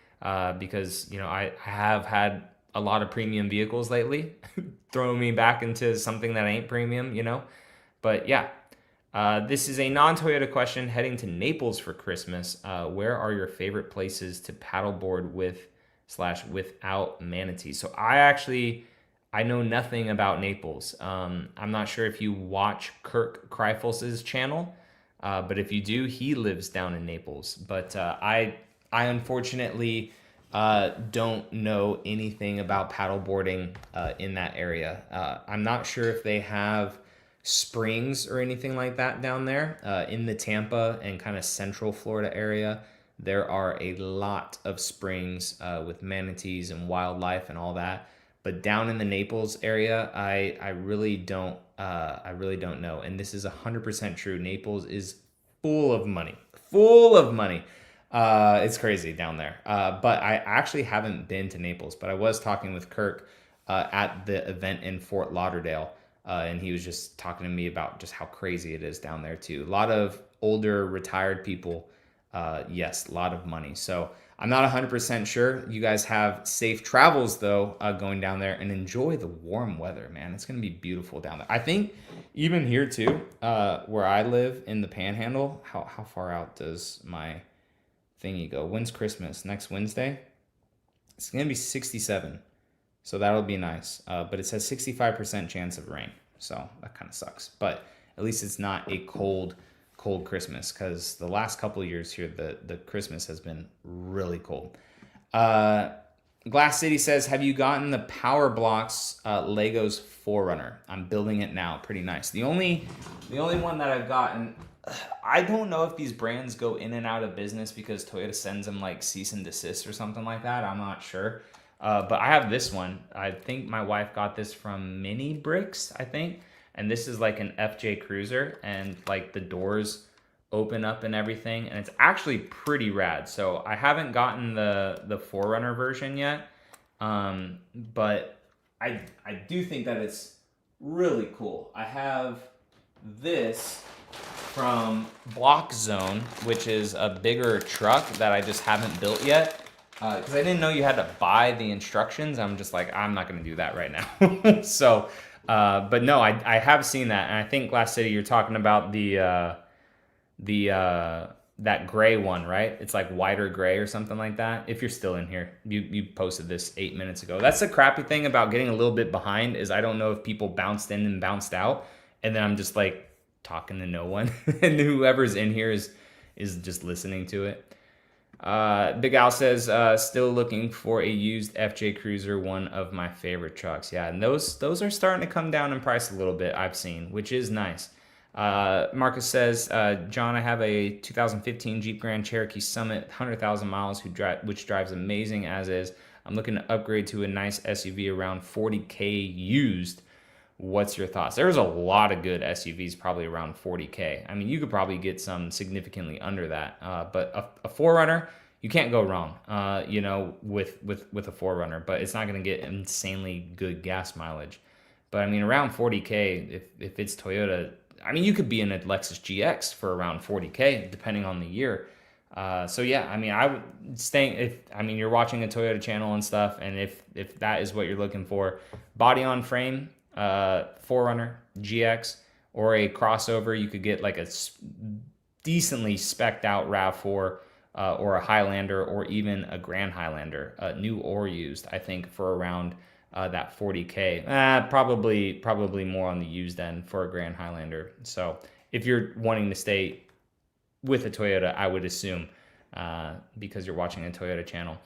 because, you know, I have had a lot of premium vehicles lately, throwing me back into something that ain't premium, you know? But yeah, this is a non-Toyota question. Heading to Naples for Christmas, where are your favorite places to paddleboard with/without manatees? So I know nothing about Naples. I'm not sure if you watch Kirk Kreifels's channel, but if you do, he lives down in Naples. But I unfortunately don't know anything about paddleboarding in that area. I'm not sure if they have springs or anything like that down there. In the Tampa and kind of central Florida area, there are a lot of springs with manatees and wildlife and all that. But down in the Naples area, I really don't know. And this is 100% true. Naples is full of money. It's crazy down there. But I actually haven't been to Naples, but I was talking with Kirk at the event in Fort Lauderdale. And he was just talking to me about just how crazy it is down there too. A lot of older retired people. Yes, a lot of money. So I'm not 100% sure. You guys have safe travels though, going down there, and enjoy the warm weather, man. It's going to be beautiful down there. I think even here too, where I live in the Panhandle, how far out does my thingy go? When's Christmas? Next Wednesday? It's going to be 67. So that'll be nice. But it says 65% chance of rain. So that kind of sucks. But at least it's not a cold Christmas, because the last couple of years here, the Christmas has been really cold. Glass City says, have you gotten the Power Blocks Legos 4Runner? I'm building it now. Pretty nice. The only one that I've gotten, I don't know if these brands go in and out of business because Toyota sends them like cease and desist or something like that. I'm not sure. But I have this one. I think my wife got this from Mini Bricks, I think. And this is like an FJ Cruiser, and like the doors open up and everything, and it's actually pretty rad. So I haven't gotten the 4Runner version yet, but I do think that it's really cool. I have this from Block Zone, which is a bigger truck that I just haven't built yet, because I didn't know you had to buy the instructions. I'm just like, I'm not going to do that right now. So, but no, I have seen that, and I think Glass City, you're talking about the that gray one, right? It's like whiter gray or something like that. If you're still in here, you posted this 8 minutes ago. That's the crappy thing about getting a little bit behind, is I don't know if people bounced in and bounced out, and then I'm just like talking to no one, and whoever's in here is just listening to it. Big Al says, still looking for a used FJ Cruiser, one of my favorite trucks. Yeah, and those are starting to come down in price a little bit, I've seen, which is nice. Marcus says, John, I have a 2015 Jeep Grand Cherokee Summit, 100,000 miles, which drives amazing as is. I'm looking to upgrade to a nice SUV around 40K used. What's your thoughts? There's a lot of good SUVs probably around 40K. I mean, you could probably get some significantly under that, but a 4Runner, you can't go wrong, with a 4Runner, but it's not going to get insanely good gas mileage. But I mean, around 40K, if it's Toyota, I mean, you could be in a Lexus GX for around 40K, depending on the year. So yeah, I mean, I would you're watching a Toyota channel and stuff, and if that is what you're looking for, body on frame, 4Runner, GX, or a crossover, you could get like a decently specced out RAV4, or a Highlander, or even a Grand Highlander, new or used, I think for around that 40K, probably more on the used end for a Grand Highlander. So if you're wanting to stay with a Toyota, I would assume, because you're watching a Toyota channel.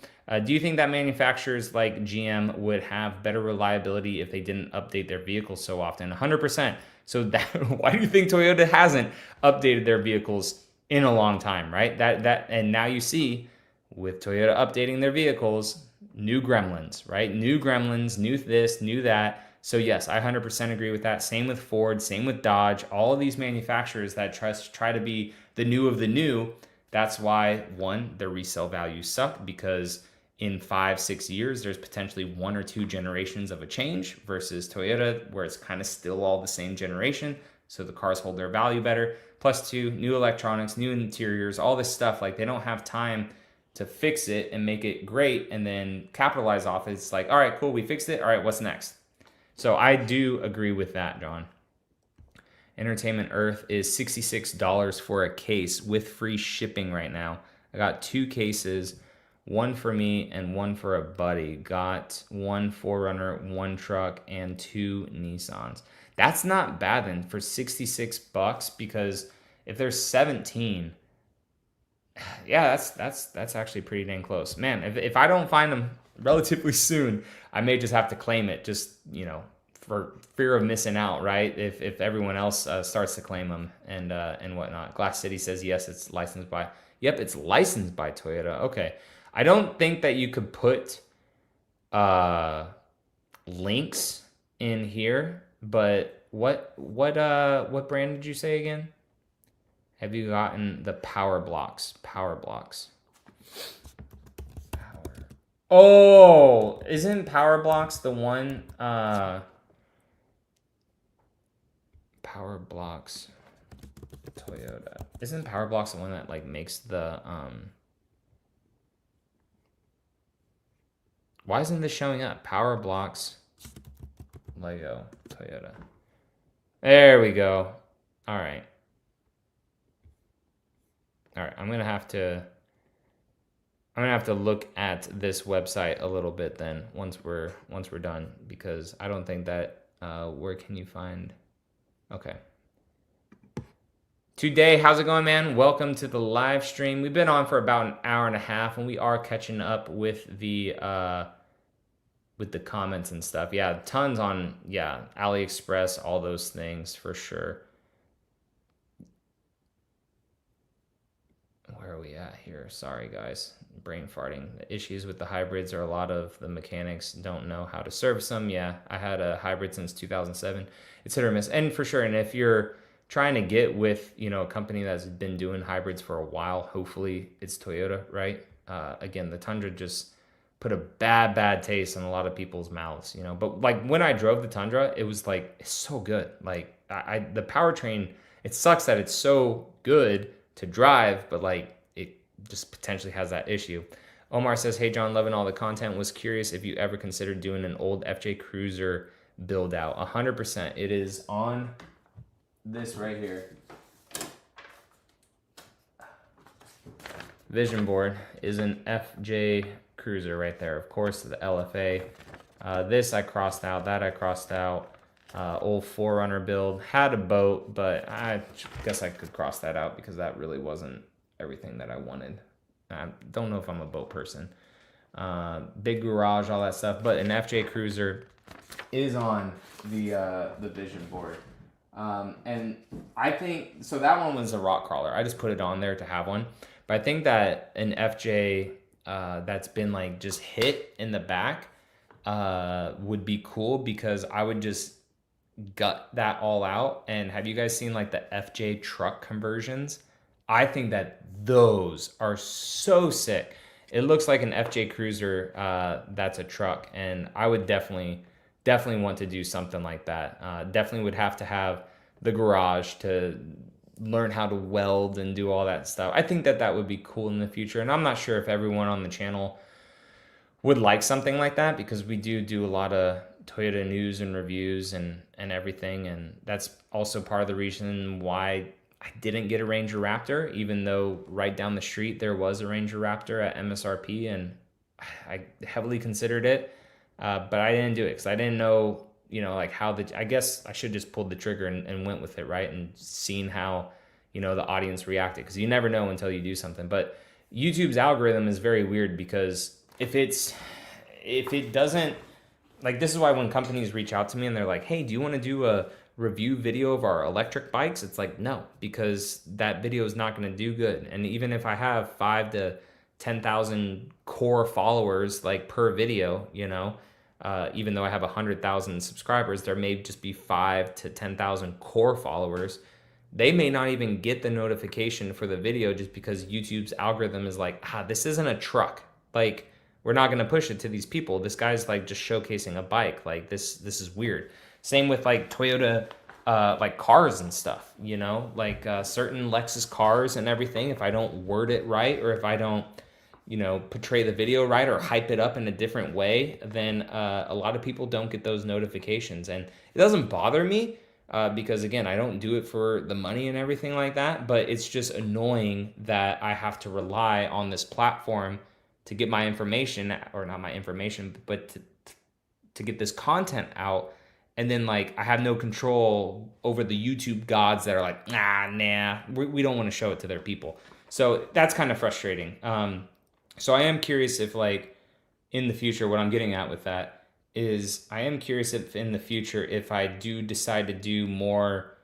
Do you think that manufacturers like GM would have better reliability if they didn't update their vehicles so often? 100%. So why do you think Toyota hasn't updated their vehicles in a long time, right? And now you see, with Toyota updating their vehicles, new gremlins, right? New gremlins, new this, new that. So yes, I 100% agree with that. Same with Ford, same with Dodge. All of these manufacturers that try to be the new of the new. That's why, one, their resale values suck, because in 5-6 years, there's potentially 1 or 2 generations of a change, versus Toyota, where it's kind of still all the same generation. So the cars hold their value better. Plus 2, new electronics, new interiors, all this stuff. Like, they don't have time to fix it and make it great and then capitalize off it. It's like, all right, cool, we fixed it. All right, what's next? So I do agree with that, John. Entertainment Earth is $66 for a case with free shipping right now. I got 2 cases, one for me and one for a buddy. Got 1 4Runner, 1 truck, and 2 Nissans. That's not bad then for $66, because if there's 17, yeah, that's actually pretty dang close. Man, if I don't find them relatively soon, I may just have to claim it, just, for fear of missing out, right? If everyone else starts to claim them and whatnot. Glass City says, yes, it's licensed by... Yep, it's licensed by Toyota. Okay. I don't think that you could put links in here, but what brand did you say again? Have you gotten the Power Blocks? Power Blocks. Oh, isn't Power Blocks the one? Power Blocks Toyota. Isn't Power Blocks the one that like makes the Why isn't this showing up? Power Blocks Lego Toyota. There we go. All right. All right, I'm gonna have to look at this website a little bit then once we're done, because I don't think that where can you find... Okay. Today, how's it going, man? Welcome to the live stream. We've been on for about an hour and a half, and we are catching up with the with the comments and stuff. Yeah, tons on, yeah, AliExpress, all those things for sure. Where are we at here? Sorry, guys. Brain farting. The issues with the hybrids are a lot of the mechanics don't know how to service them. Yeah, I had a hybrid since 2007. It's hit or miss. And for sure, and if you're trying to get with, you know, a company that's been doing hybrids for a while, hopefully it's Toyota, right? Again, the Tundra just put a bad taste in a lot of people's mouths, you know. But like when I drove the Tundra, it was like, it's so good. Like the powertrain, it sucks that it's so good to drive, but like it just potentially has that issue. Omar says, hey John, loving all the content. Was curious if you ever considered doing an old FJ Cruiser build out. 100%. It is on this right here. Vision board is an FJ Cruiser right there. Of course, the LFA. This I crossed out. That I crossed out. Old 4Runner build. Had a boat, but I guess I could cross that out because that really wasn't everything that I wanted. I don't know if I'm a boat person. Big garage, all that stuff. But an FJ Cruiser is on the vision board. And I think, so that one was a rock crawler. I just put it on there to have one. But I think that an FJ that's been like just hit in the back would be cool because I would just gut that all out. And have you guys seen like the FJ truck conversions? I think that those are so sick. It looks like an FJ Cruiser that's a truck, and I would definitely want to do something like that. Definitely would have to have the garage to learn how to weld and do all that stuff. I think that would be cool in the future, and I'm not sure if everyone on the channel would like something like that because we do a lot of Toyota news and reviews and everything, and that's also part of the reason why I didn't get a Ranger Raptor, even though right down the street there was a Ranger Raptor at MSRP, and I heavily considered it, but I didn't do it because I didn't know, you know, like how I guess I should just pulled the trigger and went with it, right, and seen how, you know, the audience reacted, because you never know until you do something. But YouTube's algorithm is very weird because if it doesn't, like, this is why when companies reach out to me and they're like, hey, do you want to do a review video of our electric bikes? It's like, no, because that video is not going to do good. And even if I have 5 to 10,000 core followers like per video, you know, even though I have 100,000 subscribers, there may just be 5 to 10,000 core followers. They may not even get the notification for the video just because YouTube's algorithm is like, this isn't a truck. Like, we're not going to push it to these people. This guy's like just showcasing a bike. Like this is weird. Same with like Toyota, like cars and stuff, you know, like certain Lexus cars and everything. If I don't word it right, or if I don't, you know, portray the video right or hype it up in a different way, then a lot of people don't get those notifications. And it doesn't bother me because, again, I don't do it for the money and everything like that. But it's just annoying that I have to rely on this platform to get my information, or not my information, but to get this content out. And then, like, I have no control over the YouTube gods that are like, we don't want to show it to their people. So that's kind of frustrating. So I am curious if, like, in the future, what I'm getting at with that is I am curious if in the future, if I do decide to do more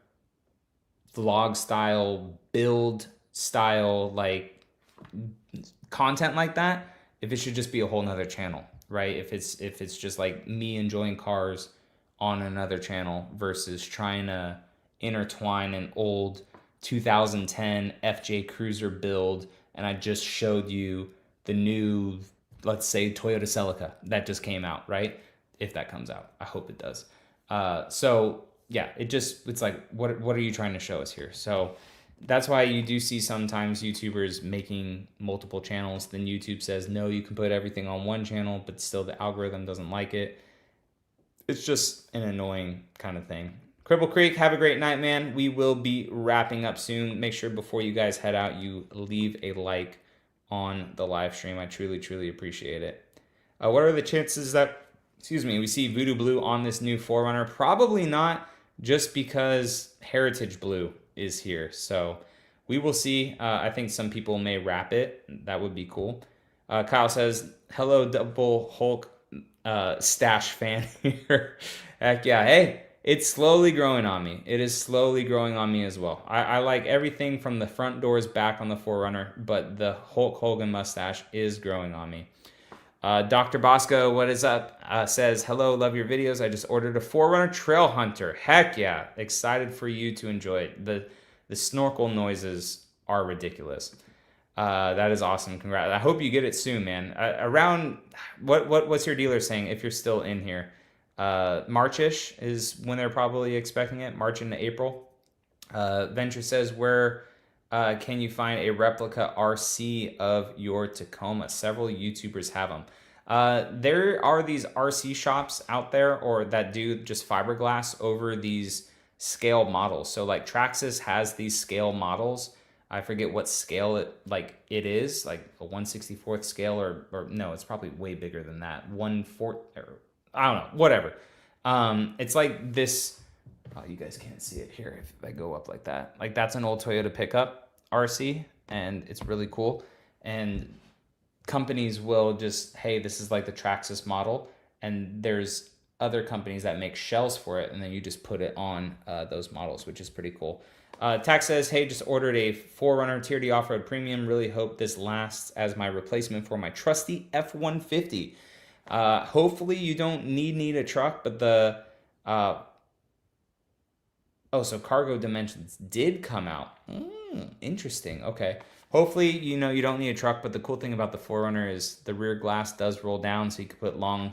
vlog style, build style, like, content like that, if it should just be a whole nother channel, right? If it's just like me enjoying cars on another channel versus trying to intertwine an old 2010 FJ Cruiser build, and I just showed you the new, let's say, Toyota Celica that just came out, right? If that comes out, I hope it does. So yeah, it's like, what are you trying to show us here? So that's why you do see sometimes YouTubers making multiple channels. Then YouTube says, no, you can put everything on one channel, but still the algorithm doesn't like it. It's just an annoying kind of thing. Cripple Creek, have a great night, man. We will be wrapping up soon. Make sure before you guys head out, you leave a like on the live stream. I truly, truly appreciate it. What are the chances that, we see Voodoo Blue on this new 4Runner? Probably not, just because Heritage Blue is here. So we will see. I think some people may wrap it. That would be cool. Kyle says, hello, Double Hulk stash fan here. Heck yeah. Hey, it's slowly growing on me. It is slowly growing on me as well. I like everything from the front doors back on the 4Runner, but the Hulk Hogan mustache is growing on me. Dr. Bosco, what is up? Says, hello, love your videos. I just ordered a 4Runner Trailhunter. Heck yeah. Excited for you to enjoy it. The snorkel noises are ridiculous. That is awesome. Congrats. I hope you get it soon, man. Around what's your dealer saying if you're still in here? March-ish is when they're probably expecting it. March into April. Venture says, where can you find a replica RC of your Tacoma? Several YouTubers have them. There are these RC shops out there or that do just fiberglass over these scale models. So like Traxxas has these scale models. I forget what scale it is, like a 1/64th scale or no, it's probably way bigger than that. 1/4 or I don't know, whatever. It's like this. Oh, you guys can't see it here if I go up like that. Like that's an old Toyota pickup RC, and it's really cool. And companies will just, hey, this is like the Traxxas model, and there's other companies that make shells for it, and then you just put it on those models, which is pretty cool. Tax says, hey, just ordered a 4Runner TRD Off-Road Premium. Really hope this lasts as my replacement for my trusty F-150. Hopefully you don't need a truck, but the... so cargo dimensions did come out. Interesting. Okay. Hopefully, you don't need a truck, but the cool thing about the 4Runner is the rear glass does roll down, so you can put long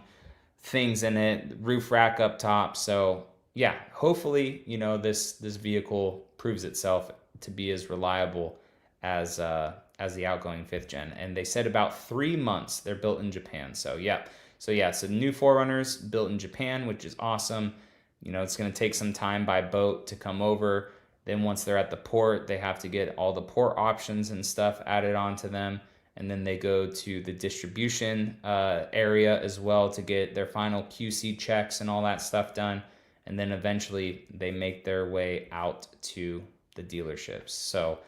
things in it, roof rack up top. So yeah, hopefully, this vehicle proves itself to be as reliable as the outgoing 5th gen. And they said about 3 months. They're built in Japan. So yeah. So new 4Runners built in Japan, which is awesome. It's going to take some time by boat to come over. Then once they're at the port, they have to get all the port options and stuff added onto them. And then they go to the distribution area as well to get their final QC checks and all that stuff done. And then eventually they make their way out to the dealerships. So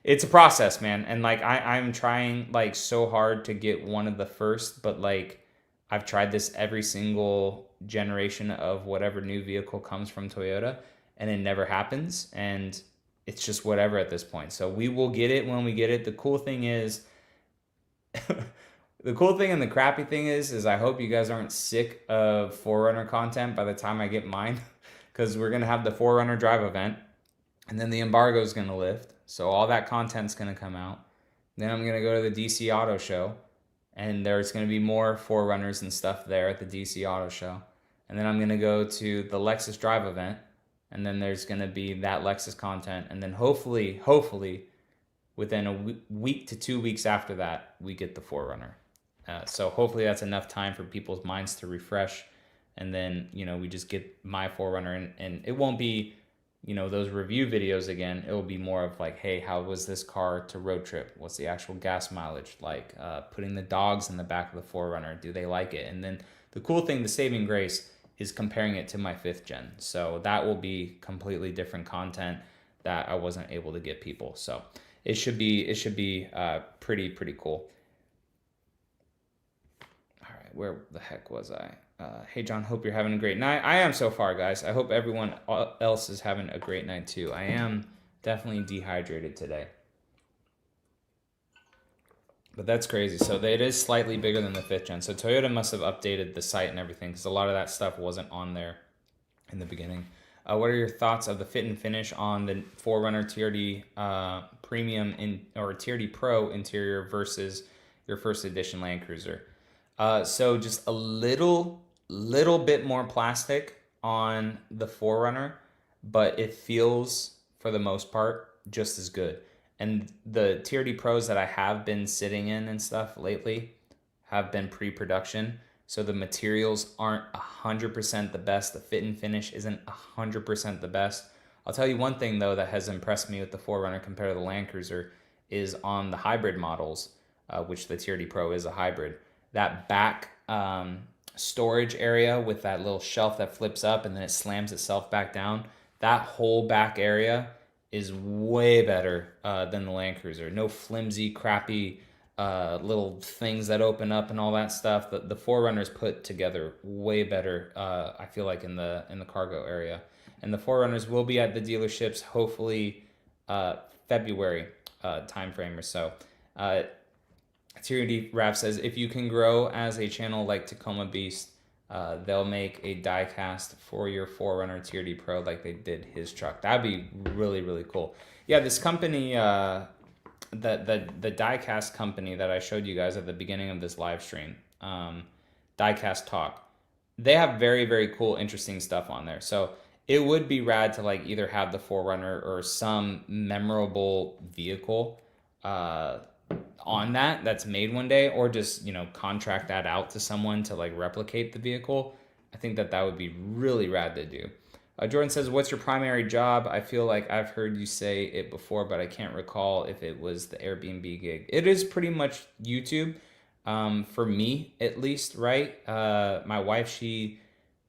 it's a process, man. And I'm trying so hard to get one of the first, but I've tried this every single generation of whatever new vehicle comes from Toyota, and it never happens. And it's just whatever at this point. So we will get it when we get it. The cool thing is, the cool thing and the crappy thing is I hope you guys aren't sick of 4Runner content by the time I get mine, because we're going to have the 4Runner drive event, and then the embargo is going to lift. So all that content's going to come out. Then I'm going to go to the DC Auto Show, and there's going to be more 4Runners and stuff there at the DC Auto Show. And then I'm going to go to the Lexus drive event, and then there's going to be that Lexus content. And then hopefully, within a week to 2 weeks after that, we get the 4Runner. So hopefully that's enough time for people's minds to refresh. And then, we just get my 4Runner, and it won't be, those review videos again. It will be more of hey, how was this car to road trip? What's the actual gas mileage like? Putting the dogs in the back of the 4Runner. Do they like it? And then the cool thing, the saving grace, is comparing it to my 5th gen. So that will be completely different content that I wasn't able to get people. So it should be pretty cool. All right, where the heck was I? Hey John, hope you're having a great night. I am so far, guys. I hope everyone else is having a great night too. I am definitely dehydrated today. But that's crazy. So it is slightly bigger than the 5th gen. So Toyota must have updated the site and everything, because a lot of that stuff wasn't on there in the beginning. What are your thoughts of the fit and finish on the 4Runner TRD Premium or TRD Pro interior versus your first edition Land Cruiser? So just a little bit more plastic on the 4Runner, but it feels, for the most part, just as good. And the TRD Pros that I have been sitting in and stuff lately have been pre-production. So the materials aren't 100% the best. The fit and finish isn't 100% the best. I'll tell you one thing, though, that has impressed me with the 4Runner compared to the Land Cruiser is on the hybrid models, which the TRD Pro is a hybrid. That back storage area with that little shelf that flips up and then it slams itself back down, that whole back area is way better than the Land Cruiser. No flimsy, crappy little things that open up and all that stuff. The 4Runner's put together way better, I feel like, in the cargo area. And the 4Runners will be at the dealerships hopefully February time frame or so. TRD Raf says, if you can grow as a channel like Tacoma Beast, they'll make a diecast for your 4Runner TRD Pro like they did his truck. That'd be really, really cool. Yeah, this company, the diecast company that I showed you guys at the beginning of this live stream, Diecast Talk, they have very, very cool, interesting stuff on there. So it would be rad to like either have the 4Runner or some memorable vehicle on that's made one day, or just, you know, contract that out to someone to like replicate the vehicle. I think that would be really rad to do. Jordan says, what's your primary job? I feel like I've heard you say it before, but I can't recall if it was the Airbnb gig. It is pretty much YouTube, for me at least, right? My wife,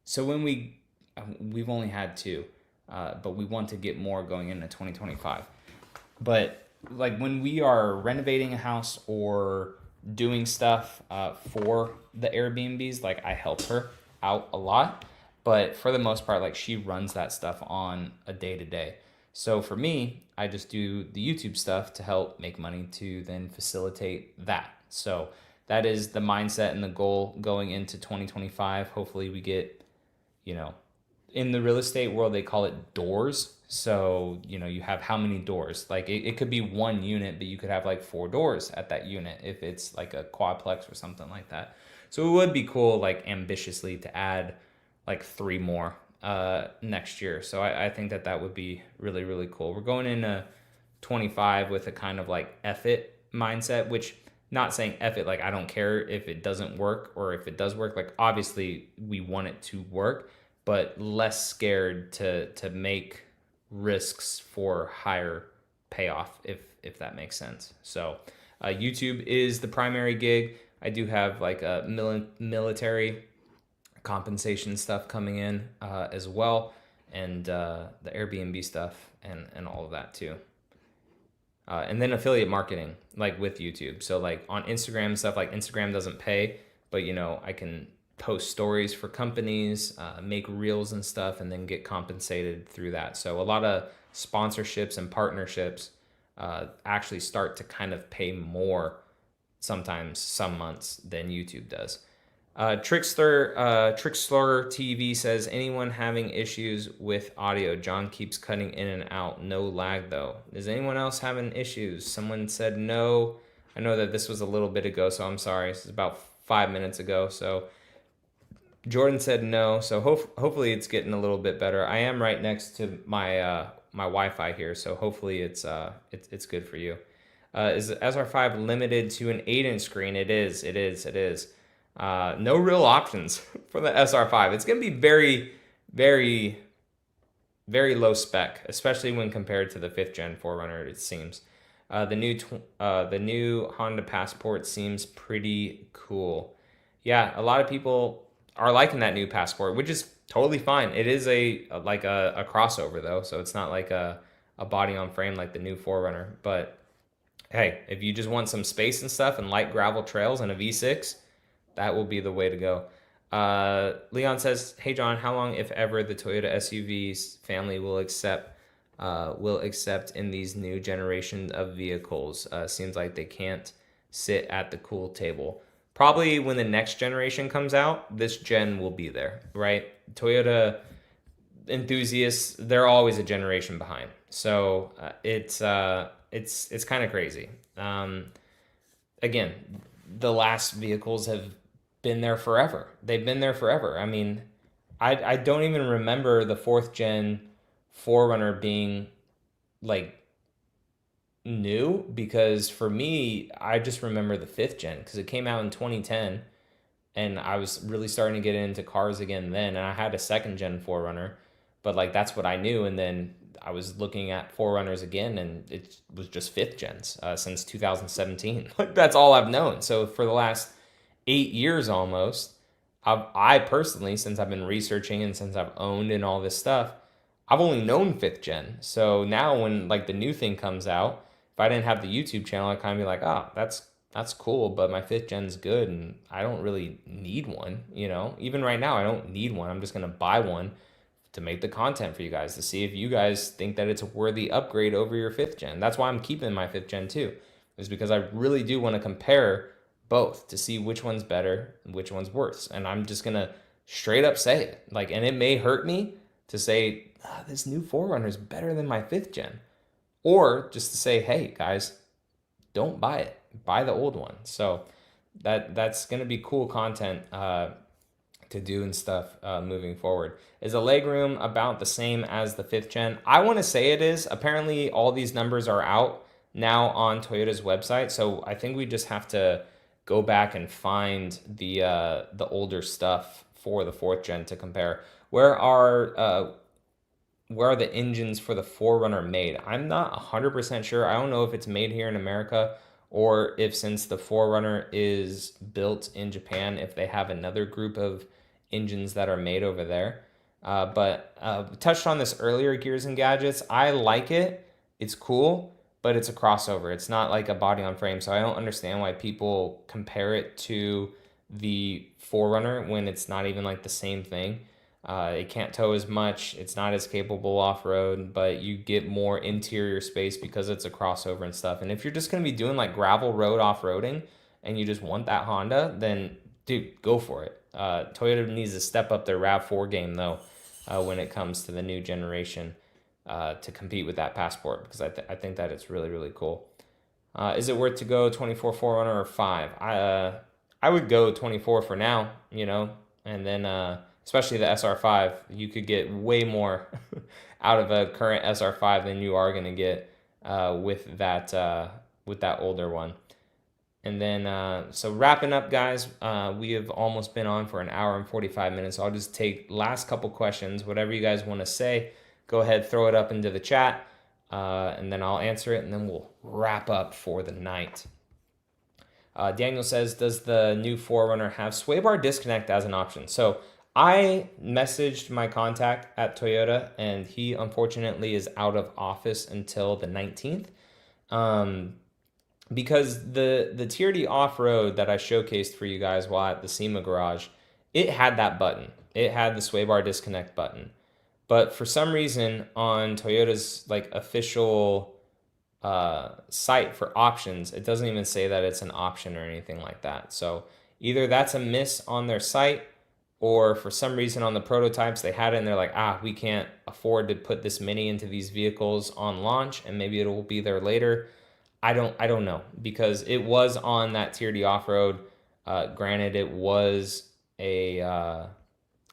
so when we've only had two, but we want to get more going into 2025. But like when we are renovating a house or doing stuff for the Airbnbs, like I help her out a lot. But for the most part, like she runs that stuff on a day-to-day. So for me, I just do the YouTube stuff to help make money to then facilitate that. So that is the mindset and the goal going into 2025. Hopefully we get, you know, in the real estate world, they call it doors. So, you know, you have how many doors? Like it could be one unit, but you could have like 4 doors at that unit if it's like a quadplex or something like that. So it would be cool, like ambitiously, to add like 3 more next year. So I think that would be really, really cool. We're going into 25 with a kind of like F it mindset, which, not saying F it like I don't care if it doesn't work, or if it does work, like obviously we want it to work, but less scared to make risks for higher payoff, if that makes sense. So YouTube is the primary gig. I do have like a military compensation stuff coming in as well, and the Airbnb stuff and all of that too. And then affiliate marketing, like with YouTube. So like on Instagram stuff, like Instagram doesn't pay, but you know, I can post stories for companies, make reels and stuff, and then get compensated through that. So a lot of sponsorships and partnerships actually start to kind of pay more sometimes, some months, than YouTube does. Trickster TV says, anyone having issues with audio? John keeps cutting in and out. No lag though. Is anyone else having issues? Someone said no. I know that this was a little bit ago, so I'm sorry. This is about 5 minutes ago. So Jordan said no. So hopefully it's getting a little bit better. I am right next to my my Wi-Fi here, so hopefully it's good for you. Is the SR5 limited to an 8-inch screen? It is. No real options for the SR5. It's going to be very, very, very low spec, especially when compared to the 5th gen 4Runner, it seems. The new Honda Passport seems pretty cool. Yeah, a lot of people are liking that new Passport, which is totally fine. It is a crossover though, so it's not like a body on frame like the new 4Runner. But hey, if you just want some space and stuff and light gravel trails and a V6, that will be the way to go. Leon says, hey John, how long, if ever, the Toyota SUVs family will accept in these new generation of vehicles? Seems like they can't sit at the cool table. Probably when the next generation comes out, this gen will be there, right? Toyota enthusiasts, they're always a generation behind. So it's kind of crazy. Again, the last vehicles have been there forever. They've been there forever. I mean, I don't even remember the 4th gen 4Runner being like new, because for me, I just remember the 5th gen because it came out in 2010 and I was really starting to get into cars again then, and I had a 2nd gen 4Runner, but like that's what I knew. And then I was looking at 4Runners again and it was just 5th gens since 2017. Like that's all I've known. So for the last 8 years almost, I personally, since I've been researching and since I've owned and all this stuff, I've only known 5th gen. So now when like the new thing comes out, if I didn't have the YouTube channel, I'd kind of be like, oh, that's that's cool, but my fifth gen's good and I don't really need one, you know? Even right now, I don't need one. I'm just gonna buy one to make the content for you guys to see if you guys think that it's a worthy upgrade over your fifth gen. That's why I'm keeping my fifth gen too, is because I really do want to compare both to see which one's better and which one's worse. And I'm just gonna straight up say it. Like, and it may hurt me to say, this new 4Runner is better than my fifth gen. Or just to say, hey guys, don't buy it. Buy the old one. So that's gonna be cool content to do and stuff moving forward. Is the legroom about the same as the fifth gen? I want to say it is. Apparently, all these numbers are out now on Toyota's website, so I think we just have to go back and find the older stuff for the fourth gen to compare. Where are the engines for the 4Runner made? I'm not 100% sure. I don't know if it's made here in America or if, since the 4Runner is built in Japan, if they have another group of engines that are made over there. But touched on this earlier, Gears and Gadgets. I like it. It's cool, but it's a crossover. It's not like a body on frame. So I don't understand why people compare it to the 4Runner when it's not even like the same thing. It can't tow as much. It's not as capable off-road, but you get more interior space because it's a crossover and stuff. And if you're just going to be doing like gravel road off-roading and you just want that Honda, then dude, go for it. Toyota needs to step up their RAV4 game though when it comes to the new generation to compete with that Passport, because I think that it's really, really cool. Is it worth to go 24 4Runner or 5? I would go 24 for now, you know, and then especially the SR5, you could get way more out of a current SR5 than you are going to get with that older one. And then, so wrapping up, guys, we have almost been on for an hour and 45 minutes. So I'll just take last couple questions. Whatever you guys want to say, go ahead, throw it up into the chat, and then I'll answer it, and then we'll wrap up for the night. Daniel says, does the new 4Runner have sway bar disconnect as an option? So I messaged my contact at Toyota, and he unfortunately is out of office until the 19th. Because the TRD off-road that I showcased for you guys while at the SEMA garage, it had that button. It had the sway bar disconnect button. But for some reason on Toyota's like official site for options, it doesn't even say that it's an option or anything like that. So either that's a miss on their site, or for some reason on the prototypes they had it and they're like, we can't afford to put this many into these vehicles on launch, and maybe it will be there later. I don't know, because it was on that TRD off-road. Granted, it was a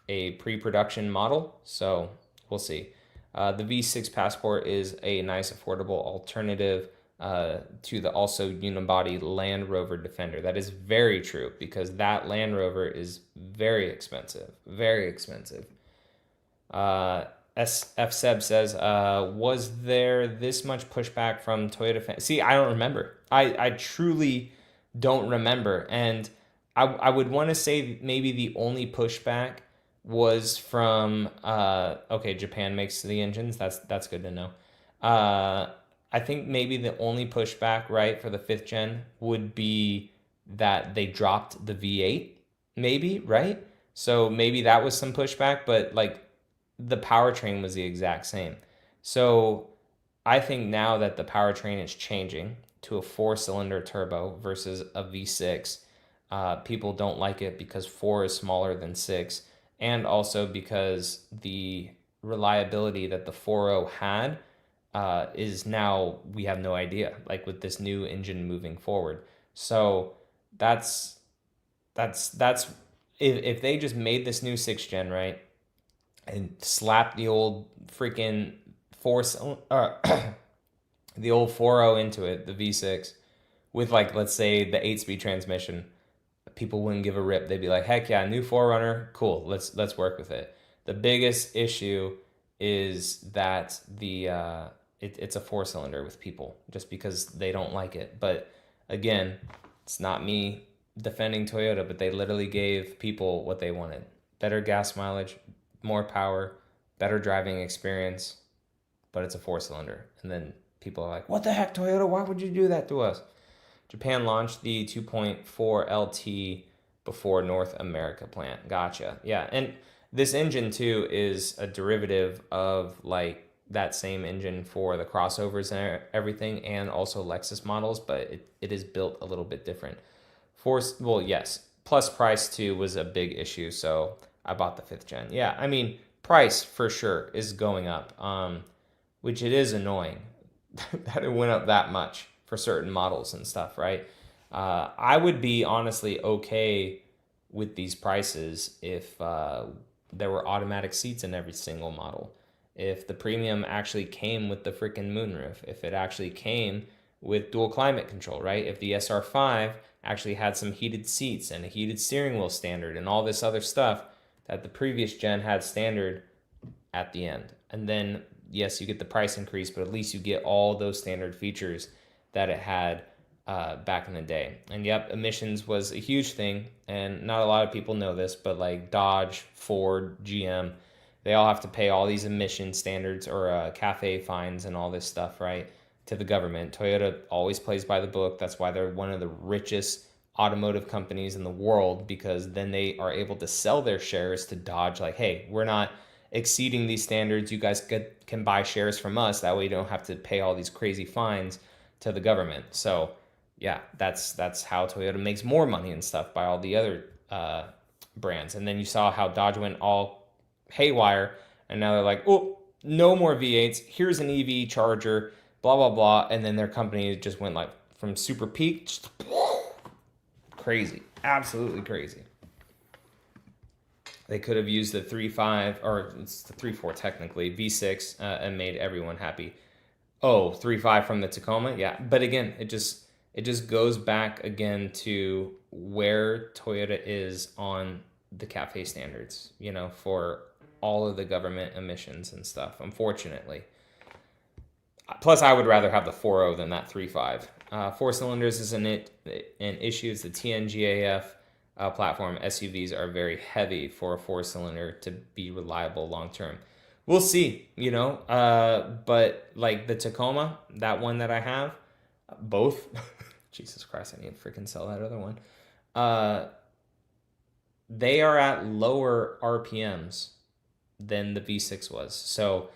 pre-production model, so we'll see. The V6 Passport is a nice, affordable alternative to the also unibody Land Rover Defender. That is very true, because that Land Rover is very expensive, very expensive. SF Seb says, was there this much pushback from Toyota fans? See, I don't remember. I truly don't remember. And I would want to say maybe the only pushback was from, okay, Japan makes the engines. That's good to know. I think maybe the only pushback, right, for the fifth gen would be that they dropped the V8, maybe, right? So maybe that was some pushback, but like, the powertrain was the exact same. So I think now that the powertrain is changing to a 4-cylinder turbo versus a V6, people don't like it because 4 is smaller than 6, and also because the reliability that the 4.0 had is now, we have no idea, like with this new engine moving forward. So that's if they just made this new 6th gen, right, and slap the old freaking the old 4.0 into it, the V6, with like, let's say the 8-speed transmission, people wouldn't give a rip. They'd be like, heck yeah, new 4Runner, cool, let's work with it. The biggest issue is that it's a 4-cylinder with people, just because they don't like it. But again, it's not me defending Toyota, but they literally gave people what they wanted: better gas mileage, more power, better driving experience, but it's a 4-cylinder. And then people are like, what the heck, Toyota, why would you do that to us? Japan launched the 2.4 LT before North America plant. Gotcha. Yeah, and this engine too is a derivative of like that same engine for the crossovers and everything, and also Lexus models, but it is built a little bit different. Well, yes, plus price too was a big issue, so I bought the 5th gen. Yeah, I mean, price for sure is going up, which it is annoying that it went up that much for certain models and stuff, right? I would be honestly okay with these prices if there were automatic seats in every single model. If the premium actually came with the freaking moonroof, if it actually came with dual climate control, right? If the SR5 actually had some heated seats and a heated steering wheel standard and all this other stuff that the previous gen had standard at the end. And then, yes, you get the price increase, but at least you get all those standard features that it had back in the day. And yep, emissions was a huge thing, and not a lot of people know this, but like Dodge, Ford, GM, they all have to pay all these emission standards or CAFE fines and all this stuff, right, to the government. Toyota always plays by the book. That's why they're one of the richest automotive companies in the world, because then they are able to sell their shares to Dodge like, hey, we're not exceeding these standards. You guys can buy shares from us. That way you don't have to pay all these crazy fines to the government. So yeah, that's how Toyota makes more money and stuff by all the other brands. And then you saw how Dodge went all haywire, and now they're like, oh, no more V8s. Here's an EV charger, blah, blah, blah. And then their company just went like from super peak, just crazy, absolutely crazy. They could have used the 3.5, or it's the 3.4 technically, V6, and made everyone happy. Oh, 3.5 from the Tacoma? Yeah, but again, it just goes back again to where Toyota is on the CAFE standards, you know, for all of the government emissions and stuff, unfortunately. Plus, I would rather have the 4.0 than that 3.5. 4 cylinders isn't an issue. It's the TNGAF platform. SUVs are very heavy for a 4-cylinder to be reliable long term. We'll see, you know, but like the Tacoma, that one that I have, both, Jesus Christ, I need to freaking sell that other one. They are at lower RPMs than the V6 was. So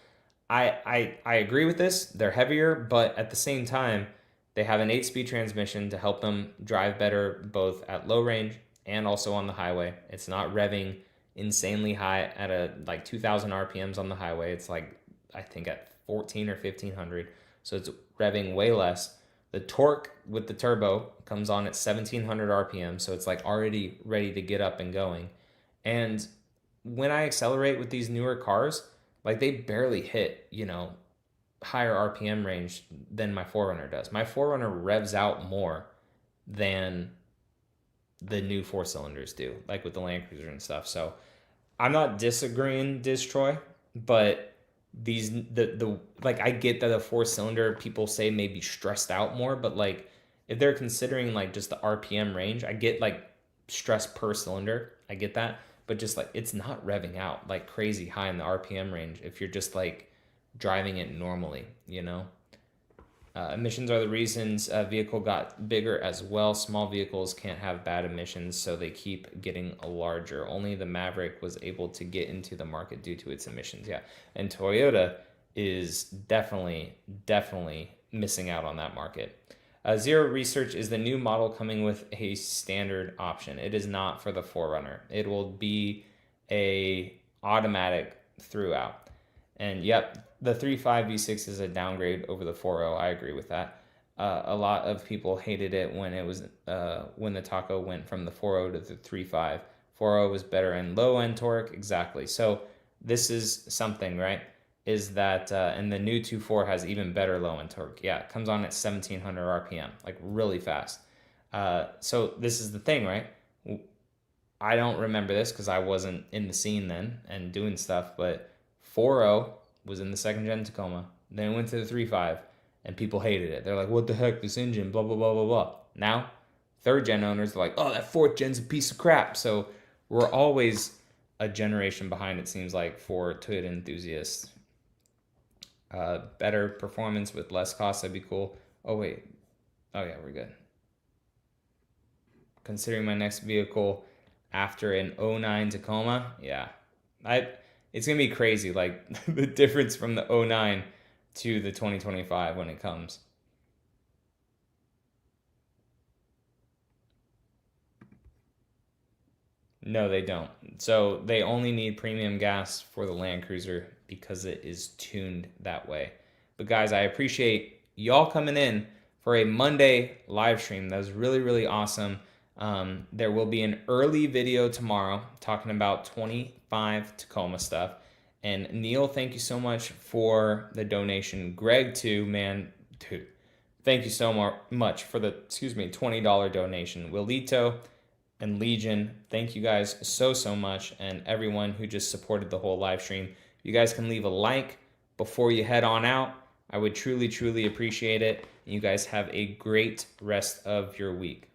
I agree with this. They're heavier, but at the same time, they have an 8-speed transmission to help them drive better both at low range and also on the highway. It's not revving insanely high at a like 2,000 RPMs on the highway. It's like, I think at 14 or 1,500. So it's revving way less. The torque with the turbo comes on at 1,700 RPM. So it's like already ready to get up and going. And when I accelerate with these newer cars, like they barely hit, you know, higher RPM range than my 4Runner does. My 4Runner revs out more than the new 4 cylinders do, like with the Land Cruiser and stuff. So I'm not disagreeing, Troy, but these the like I get that a 4-cylinder people say may be stressed out more, but like if they're considering like just the RPM range, I get like stress per cylinder, I get that, but just like it's not revving out like crazy high in the RPM range if you're just like driving it normally, you know. Emissions are the reasons a vehicle got bigger as well. Small vehicles can't have bad emissions, so they keep getting larger. Only the Maverick was able to get into the market due to its emissions. Yeah, and Toyota is definitely missing out on that market. Zero Research is the new model coming with a standard option. It is not for the 4Runner. It will be a automatic throughout. And yep, the 3.5 V6 is a downgrade over the 4.0. I agree with that. A lot of people hated it when it was when the Taco went from the 4.0 to the 3.5. 4.0 was better in low end torque, exactly. So this is something, right? Is that and the new 2.4 has even better low end torque. Yeah, it comes on at 1,700 RPM, like really fast. So this is the thing, right? I don't remember this because I wasn't in the scene then and doing stuff, but 4.0 was in the 2nd gen Tacoma. Then it went to the 3.5, and people hated it. They're like, what the heck, this engine, blah, blah, blah, blah, blah. Now, 3rd gen owners are like, oh, that 4th gen's a piece of crap. So we're always a generation behind, it seems like, for Toyota enthusiasts. Better performance with less cost, that'd be cool. Oh, wait. Oh, yeah, we're good. considering my next vehicle after an '09 Tacoma. Yeah, it's gonna be crazy, like the difference from the '09 to the 2025 when it comes. No, they don't. So they only need premium gas for the Land Cruiser because it is tuned that way. But guys, I appreciate y'all coming in for a Monday live stream. That was really, really awesome. There will be an early video tomorrow talking about 25 Tacoma stuff. And Neil, thank you so much for the donation. Greg too, man, dude, thank you so much for the, $20 donation. Willito and Legion, thank you guys so much, and everyone who just supported the whole live stream. You guys can leave a like before you head on out. I would truly appreciate it. You guys have a great rest of your week.